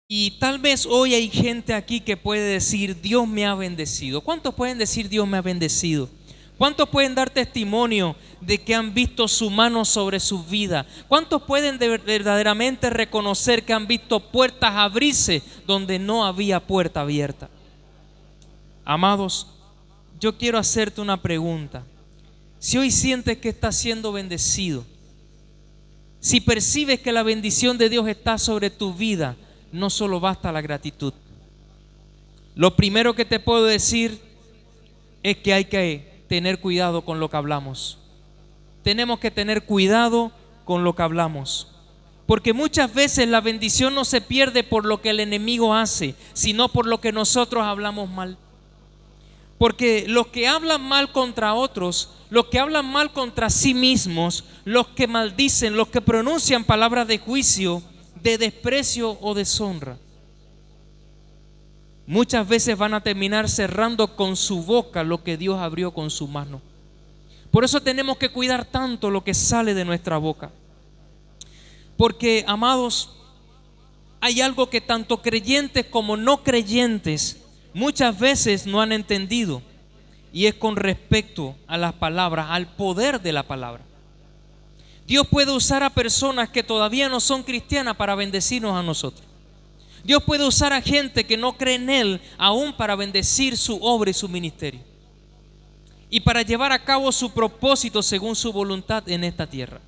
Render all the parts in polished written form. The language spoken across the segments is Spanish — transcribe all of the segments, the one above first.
Y tal vez hoy hay gente aquí que puede decir, Dios me ha bendecido. ¿Cuántos pueden decir, Dios me ha bendecido? ¿Cuántos pueden dar testimonio de que han visto su mano sobre su vida? ¿Cuántos pueden verdaderamente reconocer que han visto puertas abrirse donde no había puerta abierta? Amados, yo quiero hacerte una pregunta. Si hoy sientes que estás siendo bendecido, si percibes que la bendición de Dios está sobre tu vida, no solo basta la gratitud. Lo primero que te puedo decir es que hay que tener cuidado con lo que hablamos. Tenemos que tener cuidado con lo que hablamos, porque muchas veces la bendición no se pierde por lo que el enemigo hace, sino por lo que nosotros hablamos mal. Porque los que hablan mal contra otros, los que hablan mal contra sí mismos, los que maldicen, los que pronuncian palabras de juicio, de desprecio o deshonra, muchas veces van a terminar cerrando con su boca lo que Dios abrió con su mano. Por eso tenemos que cuidar tanto lo que sale de nuestra boca. Porque, amados, hay algo que tanto creyentes como no creyentes muchas veces no han entendido, y es con respecto a las palabras, al poder de la palabra. Dios puede usar a personas que todavía no son cristianas para bendecirnos a nosotros. Dios puede usar a gente que no cree en Él aún para bendecir su obra y su ministerio, y para llevar a cabo su propósito según su voluntad en esta tierra.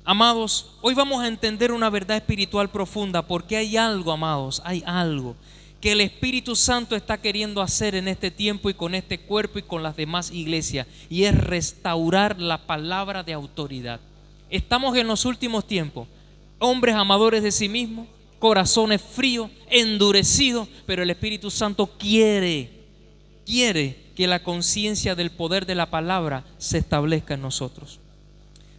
Amados, hoy vamos a entender una verdad espiritual profunda, porque hay algo, amados, hay algo que el Espíritu Santo está queriendo hacer en este tiempo y con este cuerpo y con las demás iglesias, y es restaurar la palabra de autoridad. Estamos en los últimos tiempos, hombres amadores de sí mismos, corazones fríos, endurecidos, pero el Espíritu Santo quiere que la conciencia del poder de la palabra se establezca en nosotros.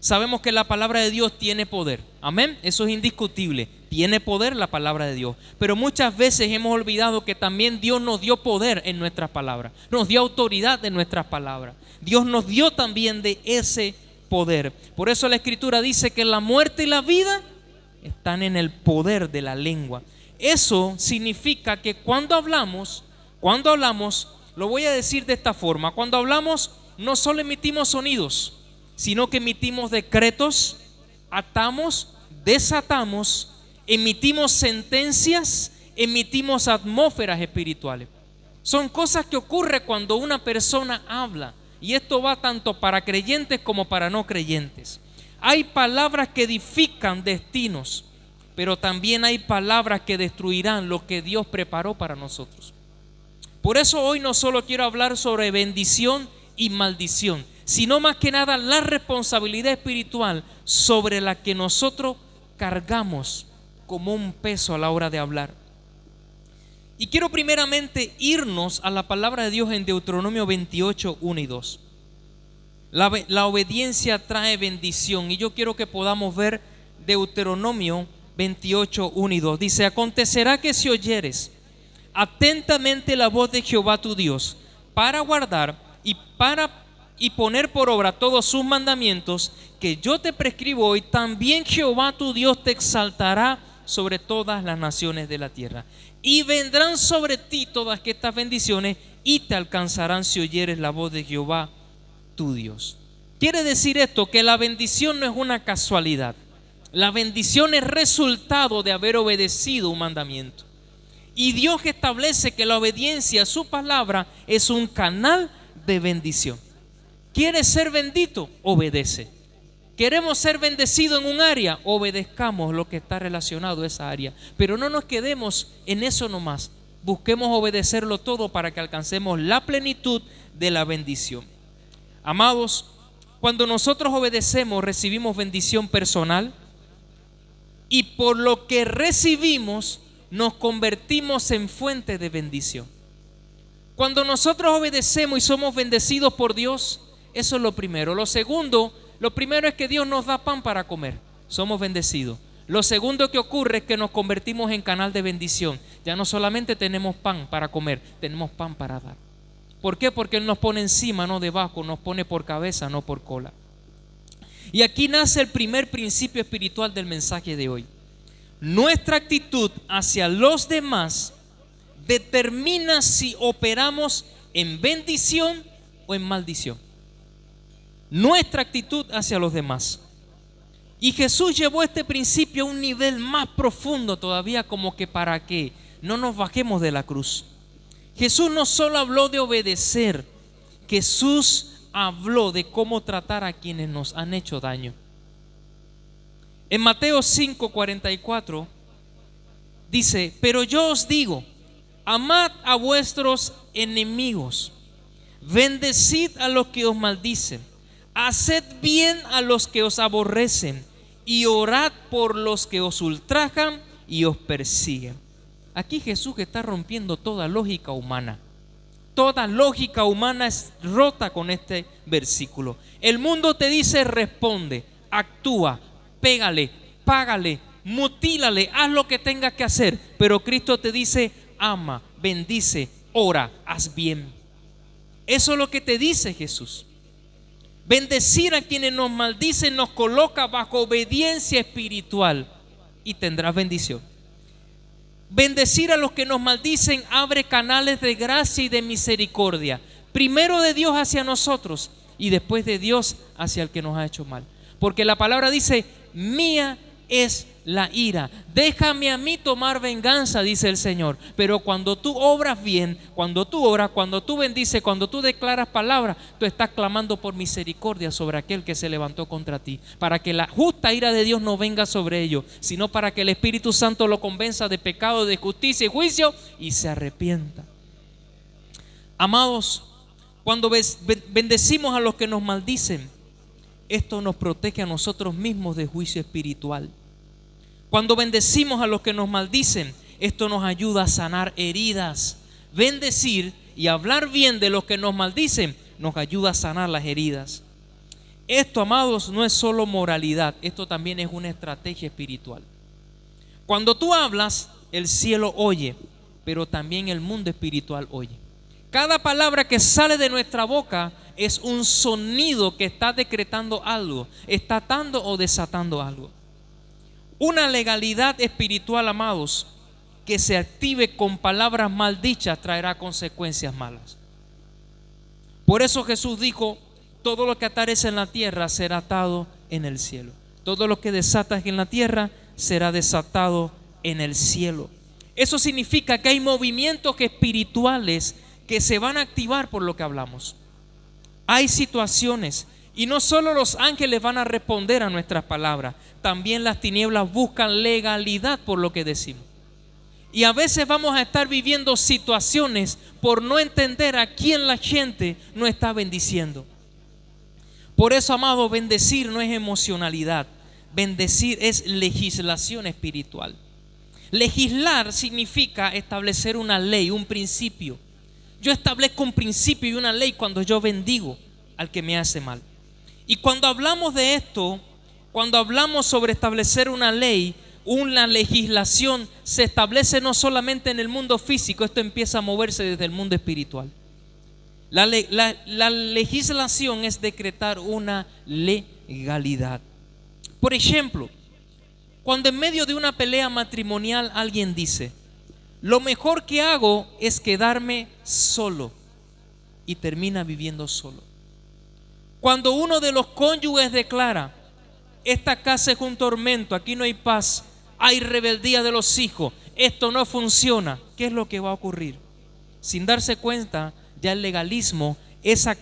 Sabemos que la palabra de Dios tiene poder, amén, eso es indiscutible, tiene poder la palabra de Dios, pero muchas veces hemos olvidado que también Dios nos dio poder en nuestras palabras, nos dio autoridad en nuestras palabras, Dios nos dio también de ese poder. Por eso la Escritura dice que la muerte y la vida están en el poder de la lengua. Eso significa que cuando hablamos, lo voy a decir de esta forma, cuando hablamos no solo emitimos sonidos, sino que emitimos decretos, atamos, desatamos, emitimos sentencias, emitimos atmósferas espirituales. Son cosas que ocurren cuando una persona habla, y esto va tanto para creyentes como para no creyentes. Hay palabras que edifican destinos, pero también hay palabras que destruirán lo que Dios preparó para nosotros. Por eso hoy no solo quiero hablar sobre bendición y maldición, sino más que nada la responsabilidad espiritual sobre la que nosotros cargamos como un peso a la hora de hablar. Y quiero primeramente irnos a la palabra de Dios en Deuteronomio 28, 1 y 2. La obediencia trae bendición, y yo quiero que podamos ver Deuteronomio 28, 1 y 2. Dice: acontecerá que si oyeres atentamente la voz de Jehová tu Dios, para guardar y poner por obra todos sus mandamientos que yo te prescribo hoy, también Jehová tu Dios te exaltará sobre todas las naciones de la tierra, y vendrán sobre ti todas estas bendiciones y te alcanzarán si oyeres la voz de Jehová tu Dios. Quiere decir esto, que la bendición no es una casualidad. La bendición es resultado de haber obedecido un mandamiento. Y Dios establece que la obediencia a su palabra es un canal de bendición. ¿Quieres ser bendito? Obedece. ¿Queremos ser bendecidos en un área? Obedezcamos lo que está relacionado a esa área. Pero no nos quedemos en eso nomás. Busquemos obedecerlo todo para que alcancemos la plenitud de la bendición. Amados, cuando nosotros obedecemos, recibimos bendición personal, y por lo que recibimos nos convertimos en fuente de bendición. Cuando nosotros obedecemos y somos bendecidos por Dios, eso es lo primero. Lo primero es que Dios nos da pan para comer, somos bendecidos. Lo segundo que ocurre es que nos convertimos en canal de bendición. Ya no solamente tenemos pan para comer, tenemos pan para dar. ¿Por qué? Porque Él nos pone encima, no debajo, nos pone por cabeza, no por cola. Y aquí nace el primer principio espiritual del mensaje de hoy. Nuestra actitud hacia los demás determina si operamos en bendición o en maldición. Nuestra actitud hacia los demás. Y Jesús llevó este principio a un nivel más profundo todavía, como que para que no nos bajemos de la cruz. Jesús no solo habló de obedecer, Jesús habló de cómo tratar a quienes nos han hecho daño. En Mateo 5:44 dice: pero yo os digo, amad a vuestros enemigos, bendecid a los que os maldicen, haced bien a los que os aborrecen y orad por los que os ultrajan y os persiguen. Aquí Jesús está rompiendo toda lógica humana. Toda lógica humana es rota con este versículo. El mundo te dice: responde, actúa, pégale, págale, mutílale, haz lo que tengas que hacer. Pero Cristo te dice: ama, bendice, ora, haz bien. Eso es lo que te dice Jesús. Bendecir a quienes nos maldicen nos coloca bajo obediencia espiritual y tendrás bendición. Bendecir a los que nos maldicen abre canales de gracia y de misericordia, primero de Dios hacia nosotros y después de Dios hacia el que nos ha hecho mal. Porque la palabra dice: mía es la ira, déjame a mí tomar venganza, dice el Señor. Pero cuando tú obras bien, cuando tú oras, cuando tú bendices, cuando tú declaras palabras, tú estás clamando por misericordia sobre aquel que se levantó contra ti, para que la justa ira de Dios no venga sobre ellos, sino para que el Espíritu Santo lo convenza de pecado, de justicia y juicio y se arrepienta. Amados, cuando bendecimos a los que nos maldicen, esto nos protege a nosotros mismos de juicio espiritual. Cuando bendecimos a los que nos maldicen, esto nos ayuda a sanar heridas. Bendecir y hablar bien de los que nos maldicen nos ayuda a sanar las heridas. Esto, amados, no es solo moralidad, esto también es una estrategia espiritual. Cuando tú hablas, el cielo oye, pero también el mundo espiritual oye. Cada palabra que sale de nuestra boca es un sonido que está decretando algo, está atando o desatando algo. Una legalidad espiritual, amados, que se active con palabras mal dichas traerá consecuencias malas. Por eso Jesús dijo: todo lo que atares en la tierra será atado en el cielo. Todo lo que desatas en la tierra será desatado en el cielo. Eso significa que hay movimientos espirituales que se van a activar por lo que hablamos. Hay situaciones, y no solo los ángeles van a responder a nuestras palabras, también las tinieblas buscan legalidad por lo que decimos. Y a veces vamos a estar viviendo situaciones por no entender a quién la gente no está bendiciendo. Por eso, amado, bendecir no es emocionalidad, bendecir es legislación espiritual. Legislar significa establecer una ley, un principio. Yo establezco un principio y una ley cuando yo bendigo al que me hace mal. Y cuando hablamos de esto, cuando hablamos sobre establecer una ley, una legislación, se establece no solamente en el mundo físico, esto empieza a moverse desde el mundo espiritual. La legislación es decretar una legalidad. Por ejemplo, cuando en medio de una pelea matrimonial alguien dice: lo mejor que hago es quedarme solo, y termina viviendo solo. Cuando uno de los cónyuges declara: esta casa es un tormento, aquí no hay paz, hay rebeldía de los hijos, esto no funciona, ¿qué es lo que va a ocurrir? Sin darse cuenta, ya el legalismo, esa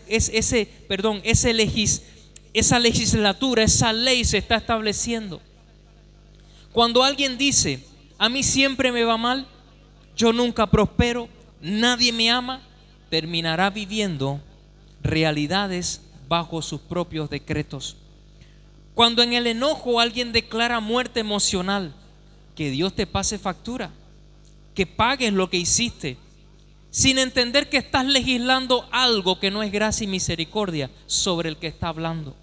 legislatura, esa ley se está estableciendo. Cuando alguien dice: a mí siempre me va mal, yo nunca prospero, nadie me ama, terminará viviendo realidades bajo sus propios decretos. Cuando en el enojo alguien declara muerte emocional, que Dios te pase factura, que pagues lo que hiciste, sin entender que estás legislando algo que no es gracia y misericordia sobre el que está hablando.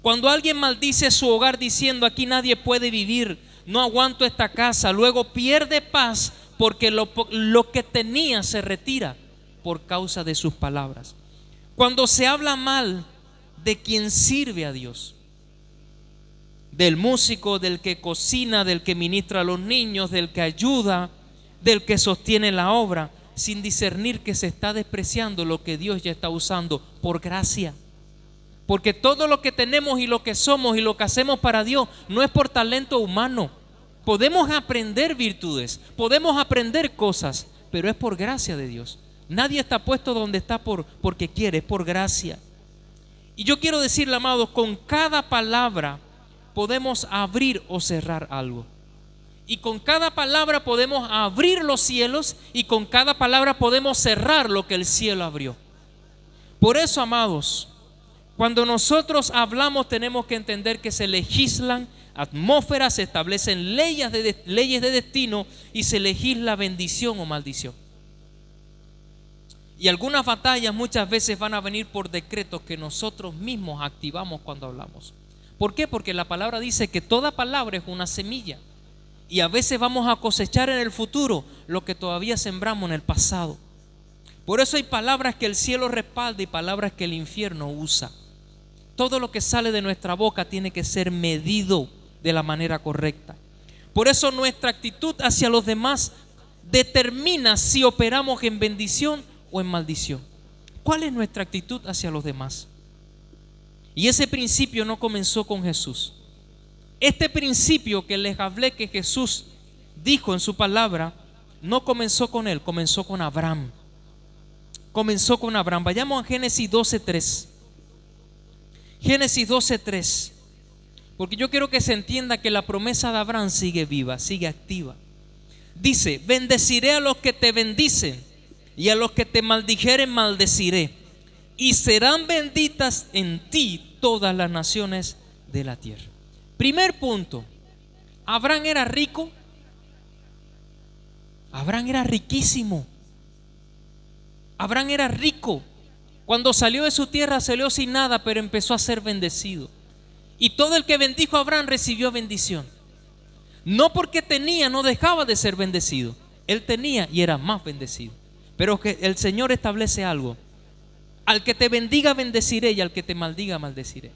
Cuando alguien maldice su hogar diciendo: aquí nadie puede vivir, no aguanto esta casa, luego pierde paz porque lo que tenía se retira por causa de sus palabras. Cuando se habla mal de quien sirve a Dios, del músico, del que cocina, del que ministra a los niños, del que ayuda, del que sostiene la obra, sin discernir que se está despreciando lo que Dios ya está usando por gracia. Porque todo lo que tenemos y lo que somos y lo que hacemos para Dios no es por talento humano. Podemos aprender virtudes, podemos aprender cosas, pero es por gracia de Dios. Nadie está puesto donde está porque quiere, es por gracia. Y yo quiero decirle, amados, con cada palabra podemos abrir o cerrar algo. Y con cada palabra podemos abrir los cielos y con cada palabra podemos cerrar lo que el cielo abrió. Por eso, amados, cuando nosotros hablamos tenemos que entender que se legislan atmósferas, se establecen leyes de destino y se legisla bendición o maldición. Y algunas batallas muchas veces van a venir por decretos que nosotros mismos activamos cuando hablamos. ¿Por qué? Porque la palabra dice que toda palabra es una semilla. Y a veces vamos a cosechar en el futuro lo que todavía sembramos en el pasado. Por eso hay palabras que el cielo respalda y palabras que el infierno usa. Todo lo que sale de nuestra boca tiene que ser medido de la manera correcta. Por eso nuestra actitud hacia los demás determina si operamos en bendición o en maldición. ¿Cuál es nuestra actitud hacia los demás? Y ese principio no comenzó con Jesús. Este principio que les hablé que Jesús dijo en su palabra, no comenzó con él, comenzó con Abraham. Comenzó con Abraham. Vayamos a Génesis 12:3. Génesis 12:3. Porque yo quiero que se entienda que la promesa de Abraham sigue viva, sigue activa. Dice: bendeciré a los que te bendicen y a los que te maldijeren maldeciré, y serán benditas en ti todas las naciones de la tierra. Primer punto, Abraham era rico. Abraham era riquísimo. Abraham era rico. Cuando salió de su tierra salió sin nada, pero empezó a ser bendecido. Y todo el que bendijo a Abraham recibió bendición. No porque tenía, no dejaba de ser bendecido. Él tenía y era más bendecido. Pero que el Señor establece algo: al que te bendiga bendeciré y al que te maldiga maldeciré.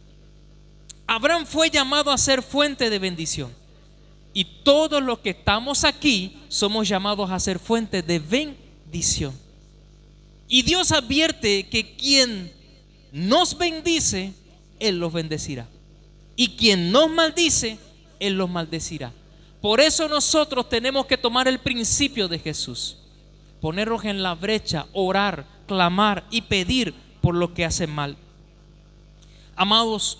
Abraham fue llamado a ser fuente de bendición. Y todos los que estamos aquí somos llamados a ser fuente de bendición. Y Dios advierte que quien nos bendice, Él los bendecirá. Y quien nos maldice, Él los maldecirá. Por eso nosotros tenemos que tomar el principio de Jesús. Ponernos en la brecha, orar, clamar y pedir por lo que hacen mal. Amados,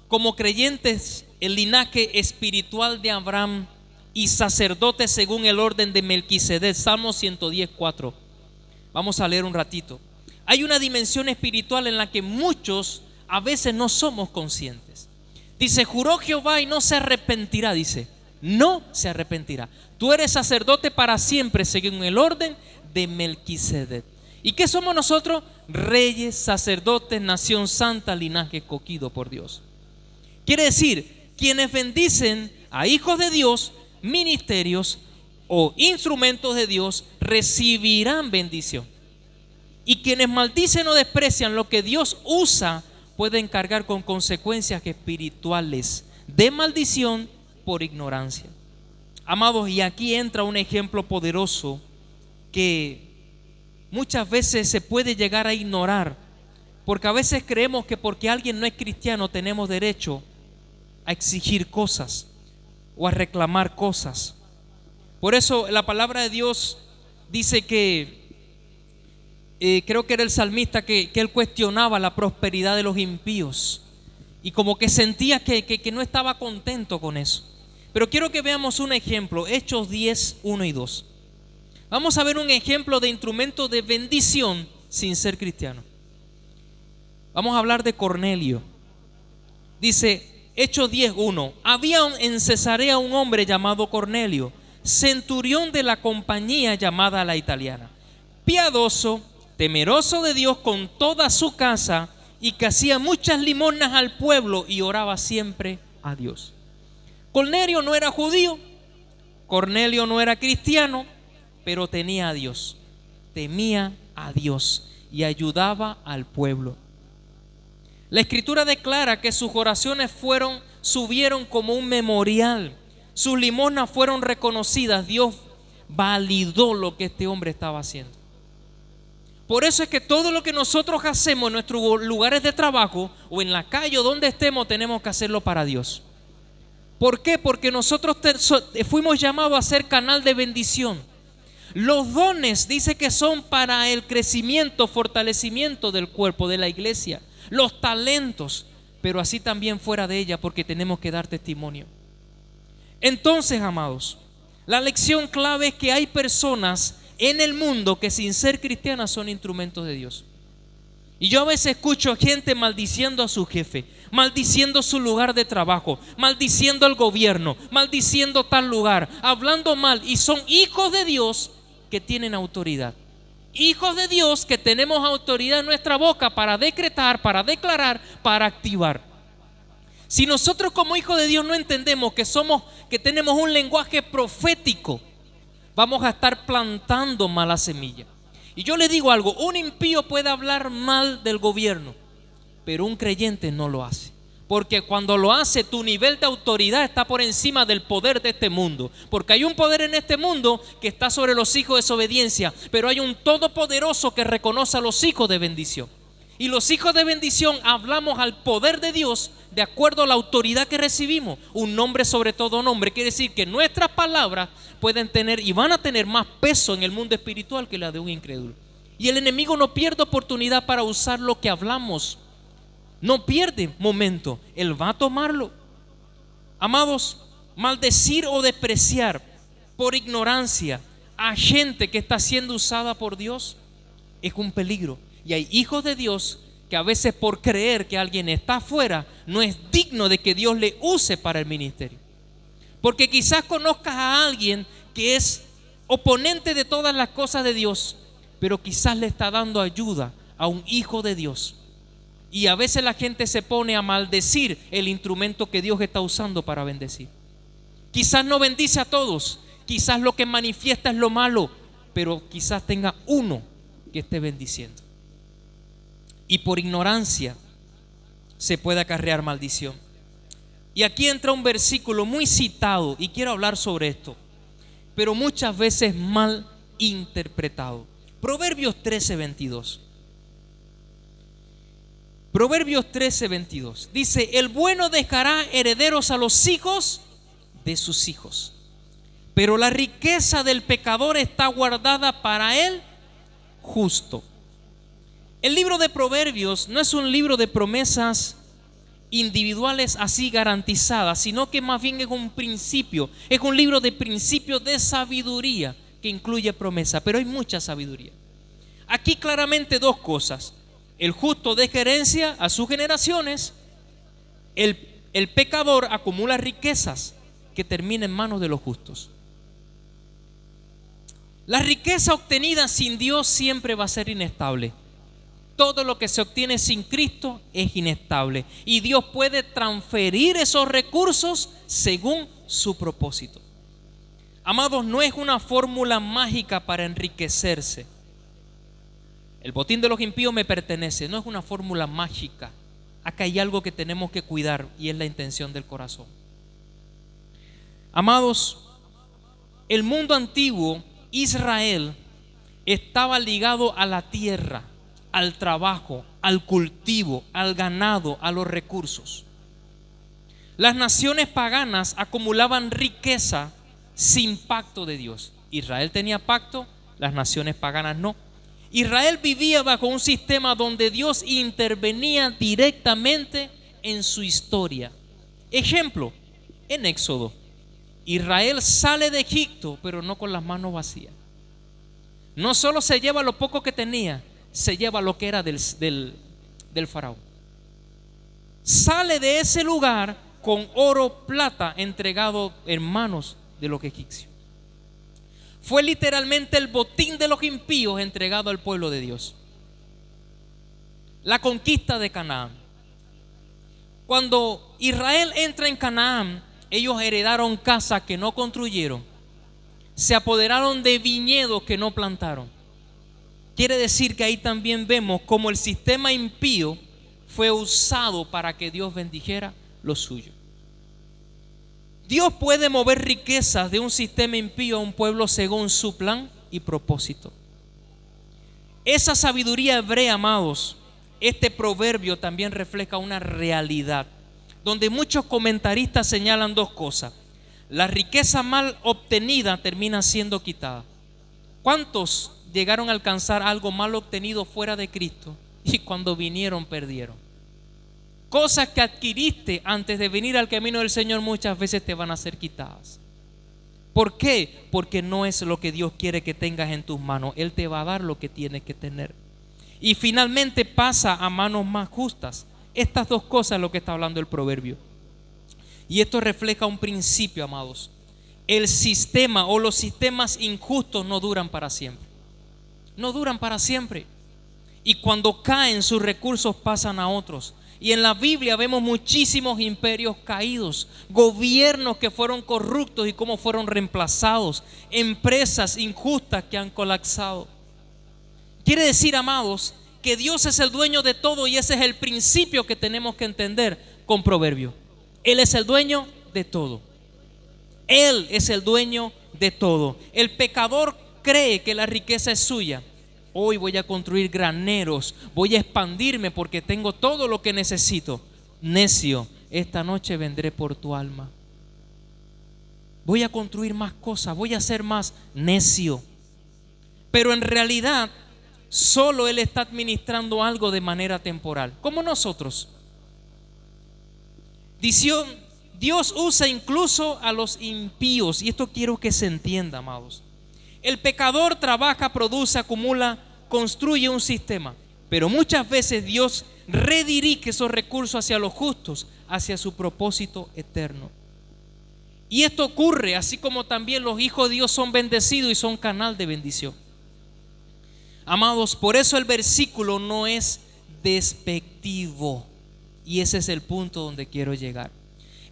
como creyentes, el linaje espiritual de Abraham y sacerdote según el orden de Melquisedec, Salmo 110:4. Vamos a leer un ratito. Hay una dimensión espiritual en la que muchos a veces no somos conscientes. Dice: juró Jehová y no se arrepentirá. Dice: no se arrepentirá. Tú eres sacerdote para siempre según el orden de Melquisedec. ¿Y qué somos nosotros? Reyes, sacerdotes, nación santa, linaje escogido por Dios. Quiere decir, quienes bendicen a hijos de Dios, ministerios o instrumentos de Dios, recibirán bendición. Y quienes maldicen o desprecian lo que Dios usa, pueden cargar con consecuencias espirituales de maldición por ignorancia. Amados, y aquí entra un ejemplo poderoso que muchas veces se puede llegar a ignorar, porque a veces creemos que porque alguien no es cristiano tenemos derecho a exigir cosas o a reclamar cosas. Por eso la palabra de Dios dice que creo que era el salmista que él cuestionaba la prosperidad de los impíos y como que sentía que no estaba contento con eso. Pero quiero que veamos un ejemplo, Hechos 10:1 y 2. Vamos a ver un ejemplo de instrumento de bendición sin ser cristiano. Vamos a hablar de Cornelio. Dice Hechos 10:1: había en Cesarea un hombre llamado Cornelio, centurión de la compañía llamada La Italiana, piadoso, temeroso de Dios con toda su casa, y que hacía muchas limosnas al pueblo y oraba siempre a Dios. Cornelio no era judío, Cornelio no era cristiano, pero tenía a Dios, temía a Dios y ayudaba al pueblo. La escritura declara que sus oraciones fueron subieron como un memorial. Sus limosnas fueron reconocidas. Dios validó lo que este hombre estaba haciendo. Por eso es que todo lo que nosotros hacemos en nuestros lugares de trabajo o en la calle o donde estemos, tenemos que hacerlo para Dios. ¿Por qué? Porque nosotros fuimos llamados a ser canal de bendición. Los dones dice que son para el crecimiento, fortalecimiento del cuerpo, de la iglesia. Los talentos, pero así también fuera de ella, porque tenemos que dar testimonio. Entonces, amados, la lección clave es que hay personas en el mundo que sin ser cristianas son instrumentos de Dios. Y yo a veces escucho gente maldiciendo a su jefe, maldiciendo su lugar de trabajo, maldiciendo al gobierno, maldiciendo tal lugar, hablando mal, y son hijos de Dios que tienen autoridad. Hijos de Dios que tenemos autoridad en nuestra boca para decretar, para declarar, para activar. Si nosotros como hijos de Dios no entendemos que tenemos un lenguaje profético, vamos a estar plantando mala semilla. Y yo le digo algo, un impío puede hablar mal del gobierno, pero un creyente no lo hace. Porque cuando lo hace, tu nivel de autoridad está por encima del poder de este mundo. Porque hay un poder en este mundo que está sobre los hijos de desobediencia, pero hay un todopoderoso que reconoce a los hijos de bendición. Y los hijos de bendición hablamos al poder de Dios de acuerdo a la autoridad que recibimos. Un nombre sobre todo nombre. Quiere decir que nuestras palabras pueden tener y van a tener más peso en el mundo espiritual que la de un incrédulo. Y el enemigo no pierde oportunidad para usar lo que hablamos. No pierde momento. Él va a tomarlo. Amados, maldecir o despreciar por ignorancia a gente que está siendo usada por Dios es un peligro. Y hay hijos de Dios que a veces por creer que alguien está afuera no es digno de que Dios le use para el ministerio. Porque quizás conozcas a alguien que es oponente de todas las cosas de Dios, pero quizás le está dando ayuda a un hijo de Dios. Y a veces la gente se pone a maldecir el instrumento que Dios está usando para bendecir. Quizás no bendice a todos, quizás lo que manifiesta es lo malo, pero quizás tenga uno que esté bendiciendo. Y por ignorancia se puede acarrear maldición. Y aquí entra un versículo muy citado y quiero hablar sobre esto, pero muchas veces mal interpretado. Proverbios 13:22. Proverbios 13:22 dice: el bueno dejará herederos a los hijos de sus hijos, pero la riqueza del pecador está guardada para el justo. El libro de Proverbios no es un libro de promesas individuales así garantizadas, sino que más bien es un principio, es un libro de principios de sabiduría que incluye promesa, pero hay mucha sabiduría. Aquí claramente dos cosas: el justo deja herencia a sus generaciones, el pecador acumula riquezas que terminan en manos de los justos. La riqueza obtenida sin Dios siempre va a ser inestable. Todo lo que se obtiene sin Cristo es inestable y Dios puede transferir esos recursos según su propósito. Amados, no es una fórmula mágica para enriquecerse. El botín de los impíos me pertenece, no es una fórmula mágica. Acá hay algo que tenemos que cuidar y es la intención del corazón. Amados, el mundo antiguo, Israel, estaba ligado a la tierra, al trabajo, al cultivo, al ganado, a los recursos. Las naciones paganas acumulaban riqueza sin pacto de Dios. Israel tenía pacto, las naciones paganas no. Israel vivía bajo un sistema donde Dios intervenía directamente en su historia. Ejemplo, en Éxodo, Israel sale de Egipto, pero no con las manos vacías. No solo se lleva lo poco que tenía, se lleva lo que era del faraón. Sale de ese lugar con oro, plata entregado en manos de los egipcios. Fue literalmente el botín de los impíos entregado al pueblo de Dios. La conquista de Canaán. Cuando Israel entra en Canaán, ellos heredaron casas que no construyeron, se apoderaron de viñedos que no plantaron. Quiere decir que ahí también vemos cómo el sistema impío fue usado para que Dios bendijera lo suyo. Dios puede mover riquezas de un sistema impío a un pueblo según su plan y propósito. Esa sabiduría hebrea, amados, este proverbio también refleja una realidad, donde muchos comentaristas señalan dos cosas. La riqueza mal obtenida termina siendo quitada. ¿Cuántos llegaron a alcanzar algo mal obtenido fuera de Cristo y cuando vinieron perdieron? Cosas que adquiriste antes de venir al camino del Señor muchas veces te van a ser quitadas. ¿Por qué? Porque no es lo que Dios quiere que tengas en tus manos. Él te va a dar lo que tienes que tener. Y finalmente pasa a manos más justas. Estas dos cosas es lo que está hablando el proverbio. Y esto refleja un principio, amados. El sistema o los sistemas injustos no duran para siempre. No duran para siempre. Y cuando caen, sus recursos pasan a otros. Y en la Biblia vemos muchísimos imperios caídos, gobiernos que fueron corruptos y cómo fueron reemplazados, empresas injustas que han colapsado. Quiere decir, amados, que Dios es el dueño de todo, y ese es el principio que tenemos que entender con Proverbio. Él es el dueño de todo. Él es el dueño de todo. El pecador cree que la riqueza es suya. Hoy voy a construir graneros, voy a expandirme porque tengo todo lo que necesito. Necio, esta noche vendré por tu alma. Voy a construir más cosas, voy a ser más necio. Pero en realidad, solo Él está administrando algo de manera temporal, como nosotros. Dios usa incluso a los impíos, y esto quiero que se entienda, amados. El pecador trabaja, produce, acumula, construye un sistema, pero muchas veces Dios redirige esos recursos hacia los justos, hacia su propósito eterno. Y esto ocurre así como también los hijos de Dios son bendecidos y son canal de bendición. Amados, por eso el versículo no es despectivo, y ese es el punto donde quiero llegar.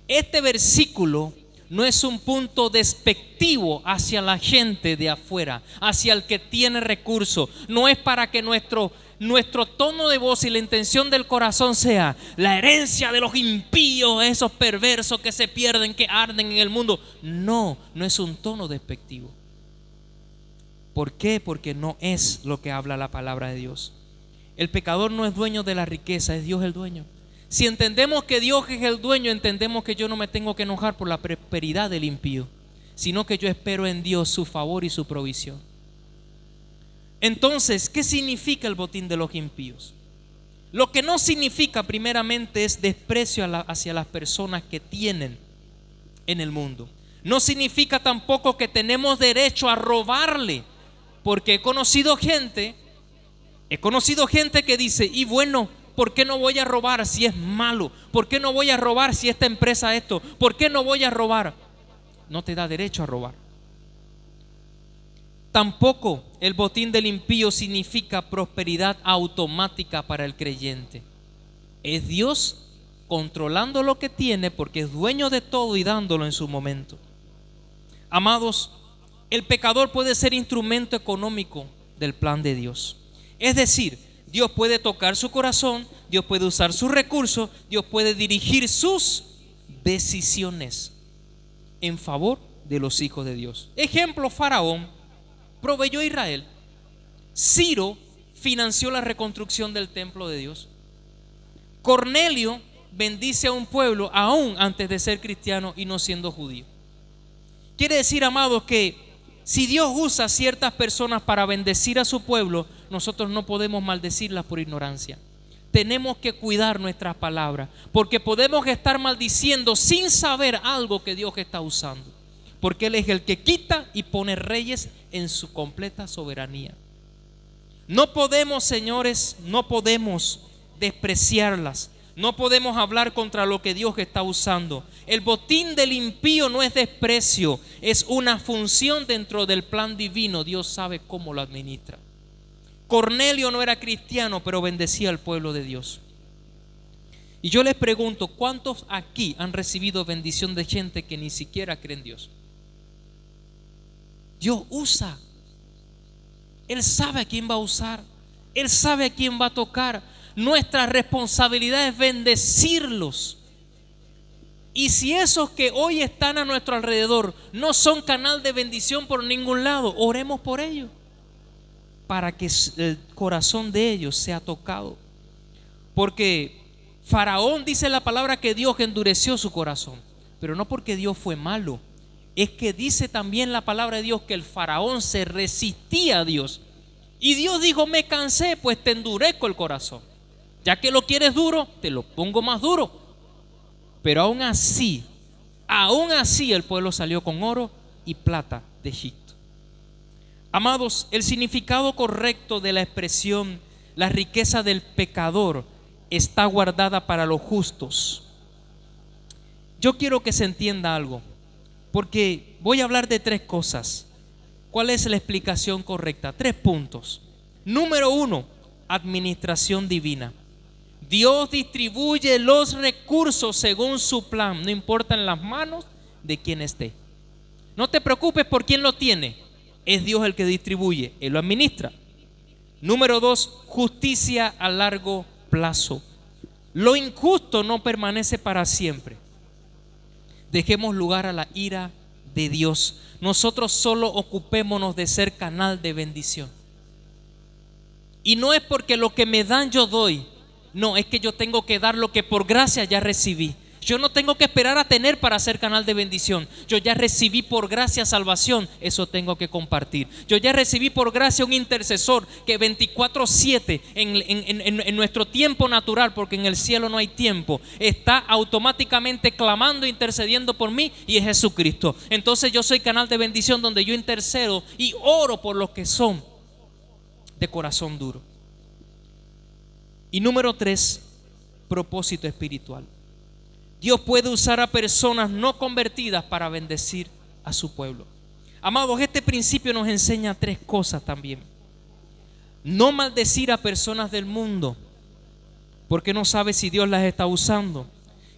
Este versículo no es un punto despectivo hacia la gente de afuera, hacia el que tiene recursos. No es para que nuestro tono de voz y la intención del corazón sea la herencia de los impíos, esos perversos que se pierden, que arden en el mundo. No es un tono despectivo. ¿Por qué? Porque no es lo que habla la palabra de Dios. El pecador no es dueño de la riqueza, es Dios el dueño. Si entendemos que Dios es el dueño, entendemos que yo no me tengo que enojar por la prosperidad del impío, sino que yo espero en Dios su favor y su provisión. Entonces, ¿qué significa el botín de los impíos? Lo que no significa primeramente es desprecio hacia las personas que tienen en el mundo. No significa tampoco que tenemos derecho a robarle, porque he conocido gente que dice, y bueno, ¿por qué no voy a robar si es malo? ¿Por qué no voy a robar si esta empresa esto? ¿Por qué no voy a robar? No te da derecho a robar. Tampoco el botín del impío significa prosperidad automática para el creyente. Es Dios controlando lo que tiene porque es dueño de todo y dándolo en su momento. Amados, el pecador puede ser instrumento económico del plan de Dios. Es decir, Dios puede tocar su corazón, Dios puede usar sus recursos, Dios puede dirigir sus decisiones en favor de los hijos de Dios. Ejemplo, Faraón proveyó a Israel. Ciro financió la reconstrucción del templo de Dios. Cornelio bendice a un pueblo aún antes de ser cristiano y no siendo judío. Quiere decir, amados, que si Dios usa a ciertas personas para bendecir a su pueblo, nosotros no podemos maldecirlas por ignorancia. Tenemos que cuidar nuestras palabras, porque podemos estar maldiciendo sin saber algo que Dios está usando, porque Él es el que quita y pone reyes en su completa soberanía. No podemos, señores, no podemos despreciarlas. No podemos hablar contra lo que Dios está usando. El botín del impío no es desprecio, es una función dentro del plan divino. Dios sabe cómo lo administra. Cornelio no era cristiano, pero bendecía al pueblo de Dios. Y yo les pregunto, ¿cuántos aquí han recibido bendición de gente que ni siquiera cree en Dios? Dios usa. Él sabe a quién va a usar. Él sabe a quién va a tocar. Nuestra responsabilidad es bendecirlos. Y si esos que hoy están a nuestro alrededor no son canal de bendición por ningún lado, oremos por ellos, para que el corazón de ellos sea tocado. Porque Faraón, dice la palabra, que Dios endureció su corazón, pero no porque Dios fue malo. Es que dice también la palabra de Dios que el Faraón se resistía a Dios. Y Dios dijo: me cansé, pues te endurezco el corazón. Ya que lo quieres duro, te lo pongo más duro. Pero aún así el pueblo salió con oro y plata de Egipto. Amados, el significado correcto de la expresión la riqueza del pecador está guardada para los justos. Yo quiero que se entienda algo, porque voy a hablar de 3 cosas. ¿Cuál es la explicación correcta? 3 puntos. Número 1, administración divina. Dios distribuye los recursos según su plan, no importa en las manos de quien esté. No te preocupes por quién lo tiene, es Dios el que distribuye, Él lo administra. Número 2, justicia a largo plazo. Lo injusto no permanece para siempre. Dejemos lugar a la ira de Dios. Nosotros solo ocupémonos de ser canal de bendición. Y no es porque lo que me dan yo doy. No, es que yo tengo que dar lo que por gracia ya recibí. Yo no tengo que esperar a tener para ser canal de bendición. Yo ya recibí por gracia salvación, eso tengo que compartir. Yo ya recibí por gracia un intercesor que 24/7 en nuestro tiempo natural, porque en el cielo no hay tiempo, está automáticamente clamando, intercediendo por mí, y es Jesucristo. Entonces yo soy canal de bendición donde yo intercedo y oro por los que son de corazón duro. Y número 3, propósito espiritual. Dios puede usar a personas no convertidas para bendecir a su pueblo. Amados, este principio nos enseña 3 cosas también. No maldecir a personas del mundo, porque no sabe si Dios las está usando.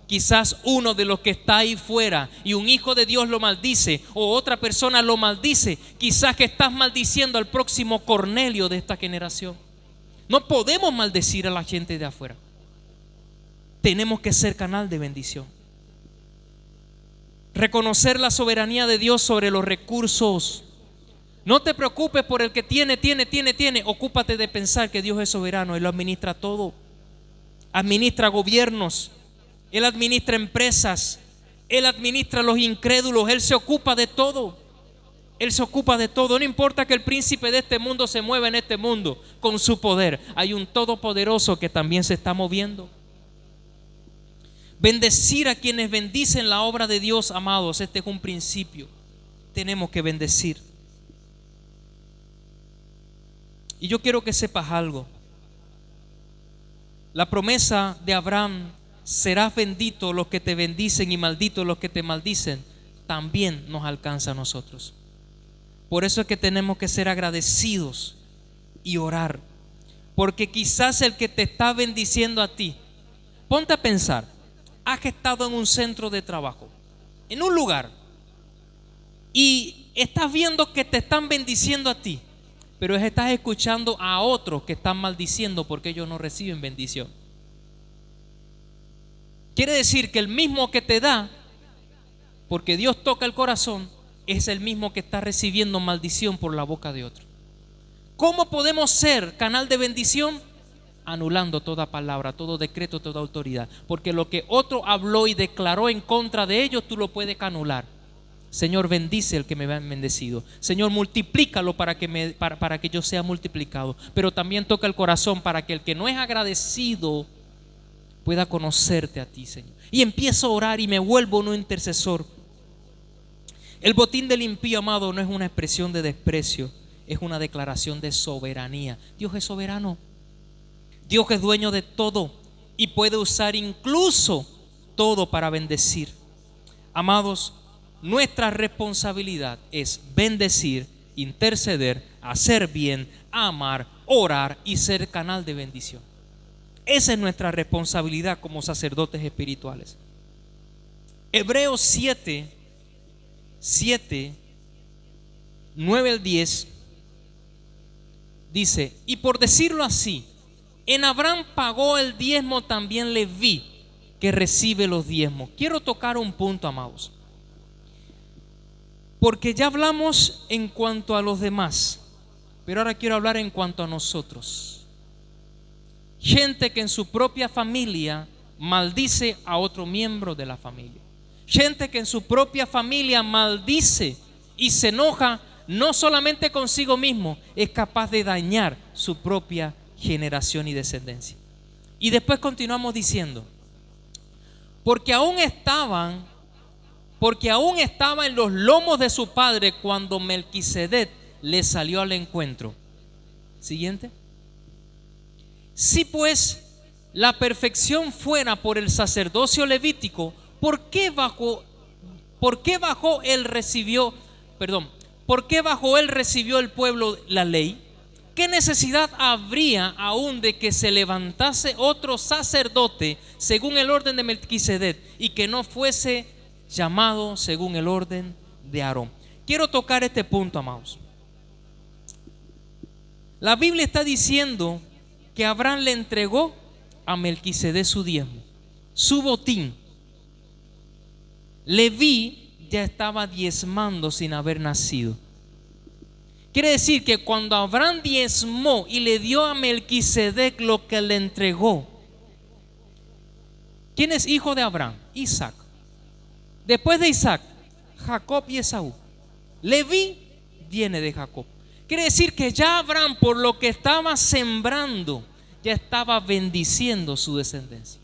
Quizás uno de los que está ahí fuera y un hijo de Dios lo maldice, o otra persona lo maldice. Quizás que estás maldiciendo al próximo Cornelio de esta generación. No podemos maldecir a la gente de afuera. Tenemos que ser canal de bendición. Reconocer la soberanía de Dios sobre los recursos. No te preocupes por el que tiene. Ocúpate de pensar que Dios es soberano. Él lo administra todo. Administra gobiernos. Él administra empresas. Él administra a los incrédulos. Él se ocupa de todo. Él se ocupa de todo. No importa que el príncipe de este mundo se mueva en este mundo con su poder. Hay un todopoderoso que también se está moviendo. Bendecir a quienes bendicen la obra de Dios, amados. Este es un principio. Tenemos que bendecir. Y yo quiero que sepas algo. La promesa de Abraham: serás bendito los que te bendicen y malditos los que te maldicen, también nos alcanza a nosotros. Por eso es que tenemos que ser agradecidos y orar. Porque quizás el que te está bendiciendo a ti, ponte a pensar. Has estado en un centro de trabajo, en un lugar, y estás viendo que te están bendiciendo a ti, pero estás escuchando a otros que están maldiciendo porque ellos no reciben bendición. Quiere decir que el mismo que te da, porque Dios toca el corazón, es el mismo que está recibiendo maldición por la boca de otro. ¿Cómo podemos ser canal de bendición? Anulando toda palabra, todo decreto, toda autoridad. Porque lo que otro habló y declaró en contra de ellos, tú lo puedes anular. Señor, bendice el que me ha bendecido. Señor, multiplícalo para que yo sea multiplicado. Pero también toca el corazón para que el que no es agradecido pueda conocerte a ti, Señor. Y empiezo a orar y me vuelvo un intercesor. El botín del impío, amado, no es una expresión de desprecio, es una declaración de soberanía. Dios es soberano. Dios es dueño de todo y puede usar incluso todo para bendecir. Amados, nuestra responsabilidad es bendecir, interceder, hacer bien, amar, orar y ser canal de bendición. Esa es nuestra responsabilidad como sacerdotes espirituales. Hebreos 7, 9 al 10 dice: y por decirlo así, en Abraham pagó el diezmo también Leví, que recibe los diezmos. Quiero tocar un punto, amados, porque ya hablamos en cuanto a los demás, pero ahora quiero hablar en cuanto a nosotros. Gente que en su propia familia maldice a otro miembro de la familia. Gente que en su propia familia maldice y se enoja no solamente consigo mismo, es capaz de dañar su propia generación y descendencia. Y después continuamos diciendo, porque aún estaba en los lomos de su padre cuando Melquisedec le salió al encuentro. Siguiente. Si pues la perfección fuera por el sacerdocio levítico, ¿por qué bajo él recibió el pueblo la ley? ¿Qué necesidad habría aún de que se levantase otro sacerdote según el orden de Melquisedec y que no fuese llamado según el orden de Aarón? Quiero tocar este punto, amados. La Biblia está diciendo que Abraham le entregó a Melquisedec su diezmo, su botín. Leví ya estaba diezmando sin haber nacido. Quiere decir que cuando Abraham diezmó y le dio a Melquisedec lo que le entregó, ¿quién es hijo de Abraham? Isaac. Después de Isaac, Jacob y Esaú. Leví viene de Jacob. Quiere decir que ya Abraham, por lo que estaba sembrando, ya estaba bendiciendo su descendencia.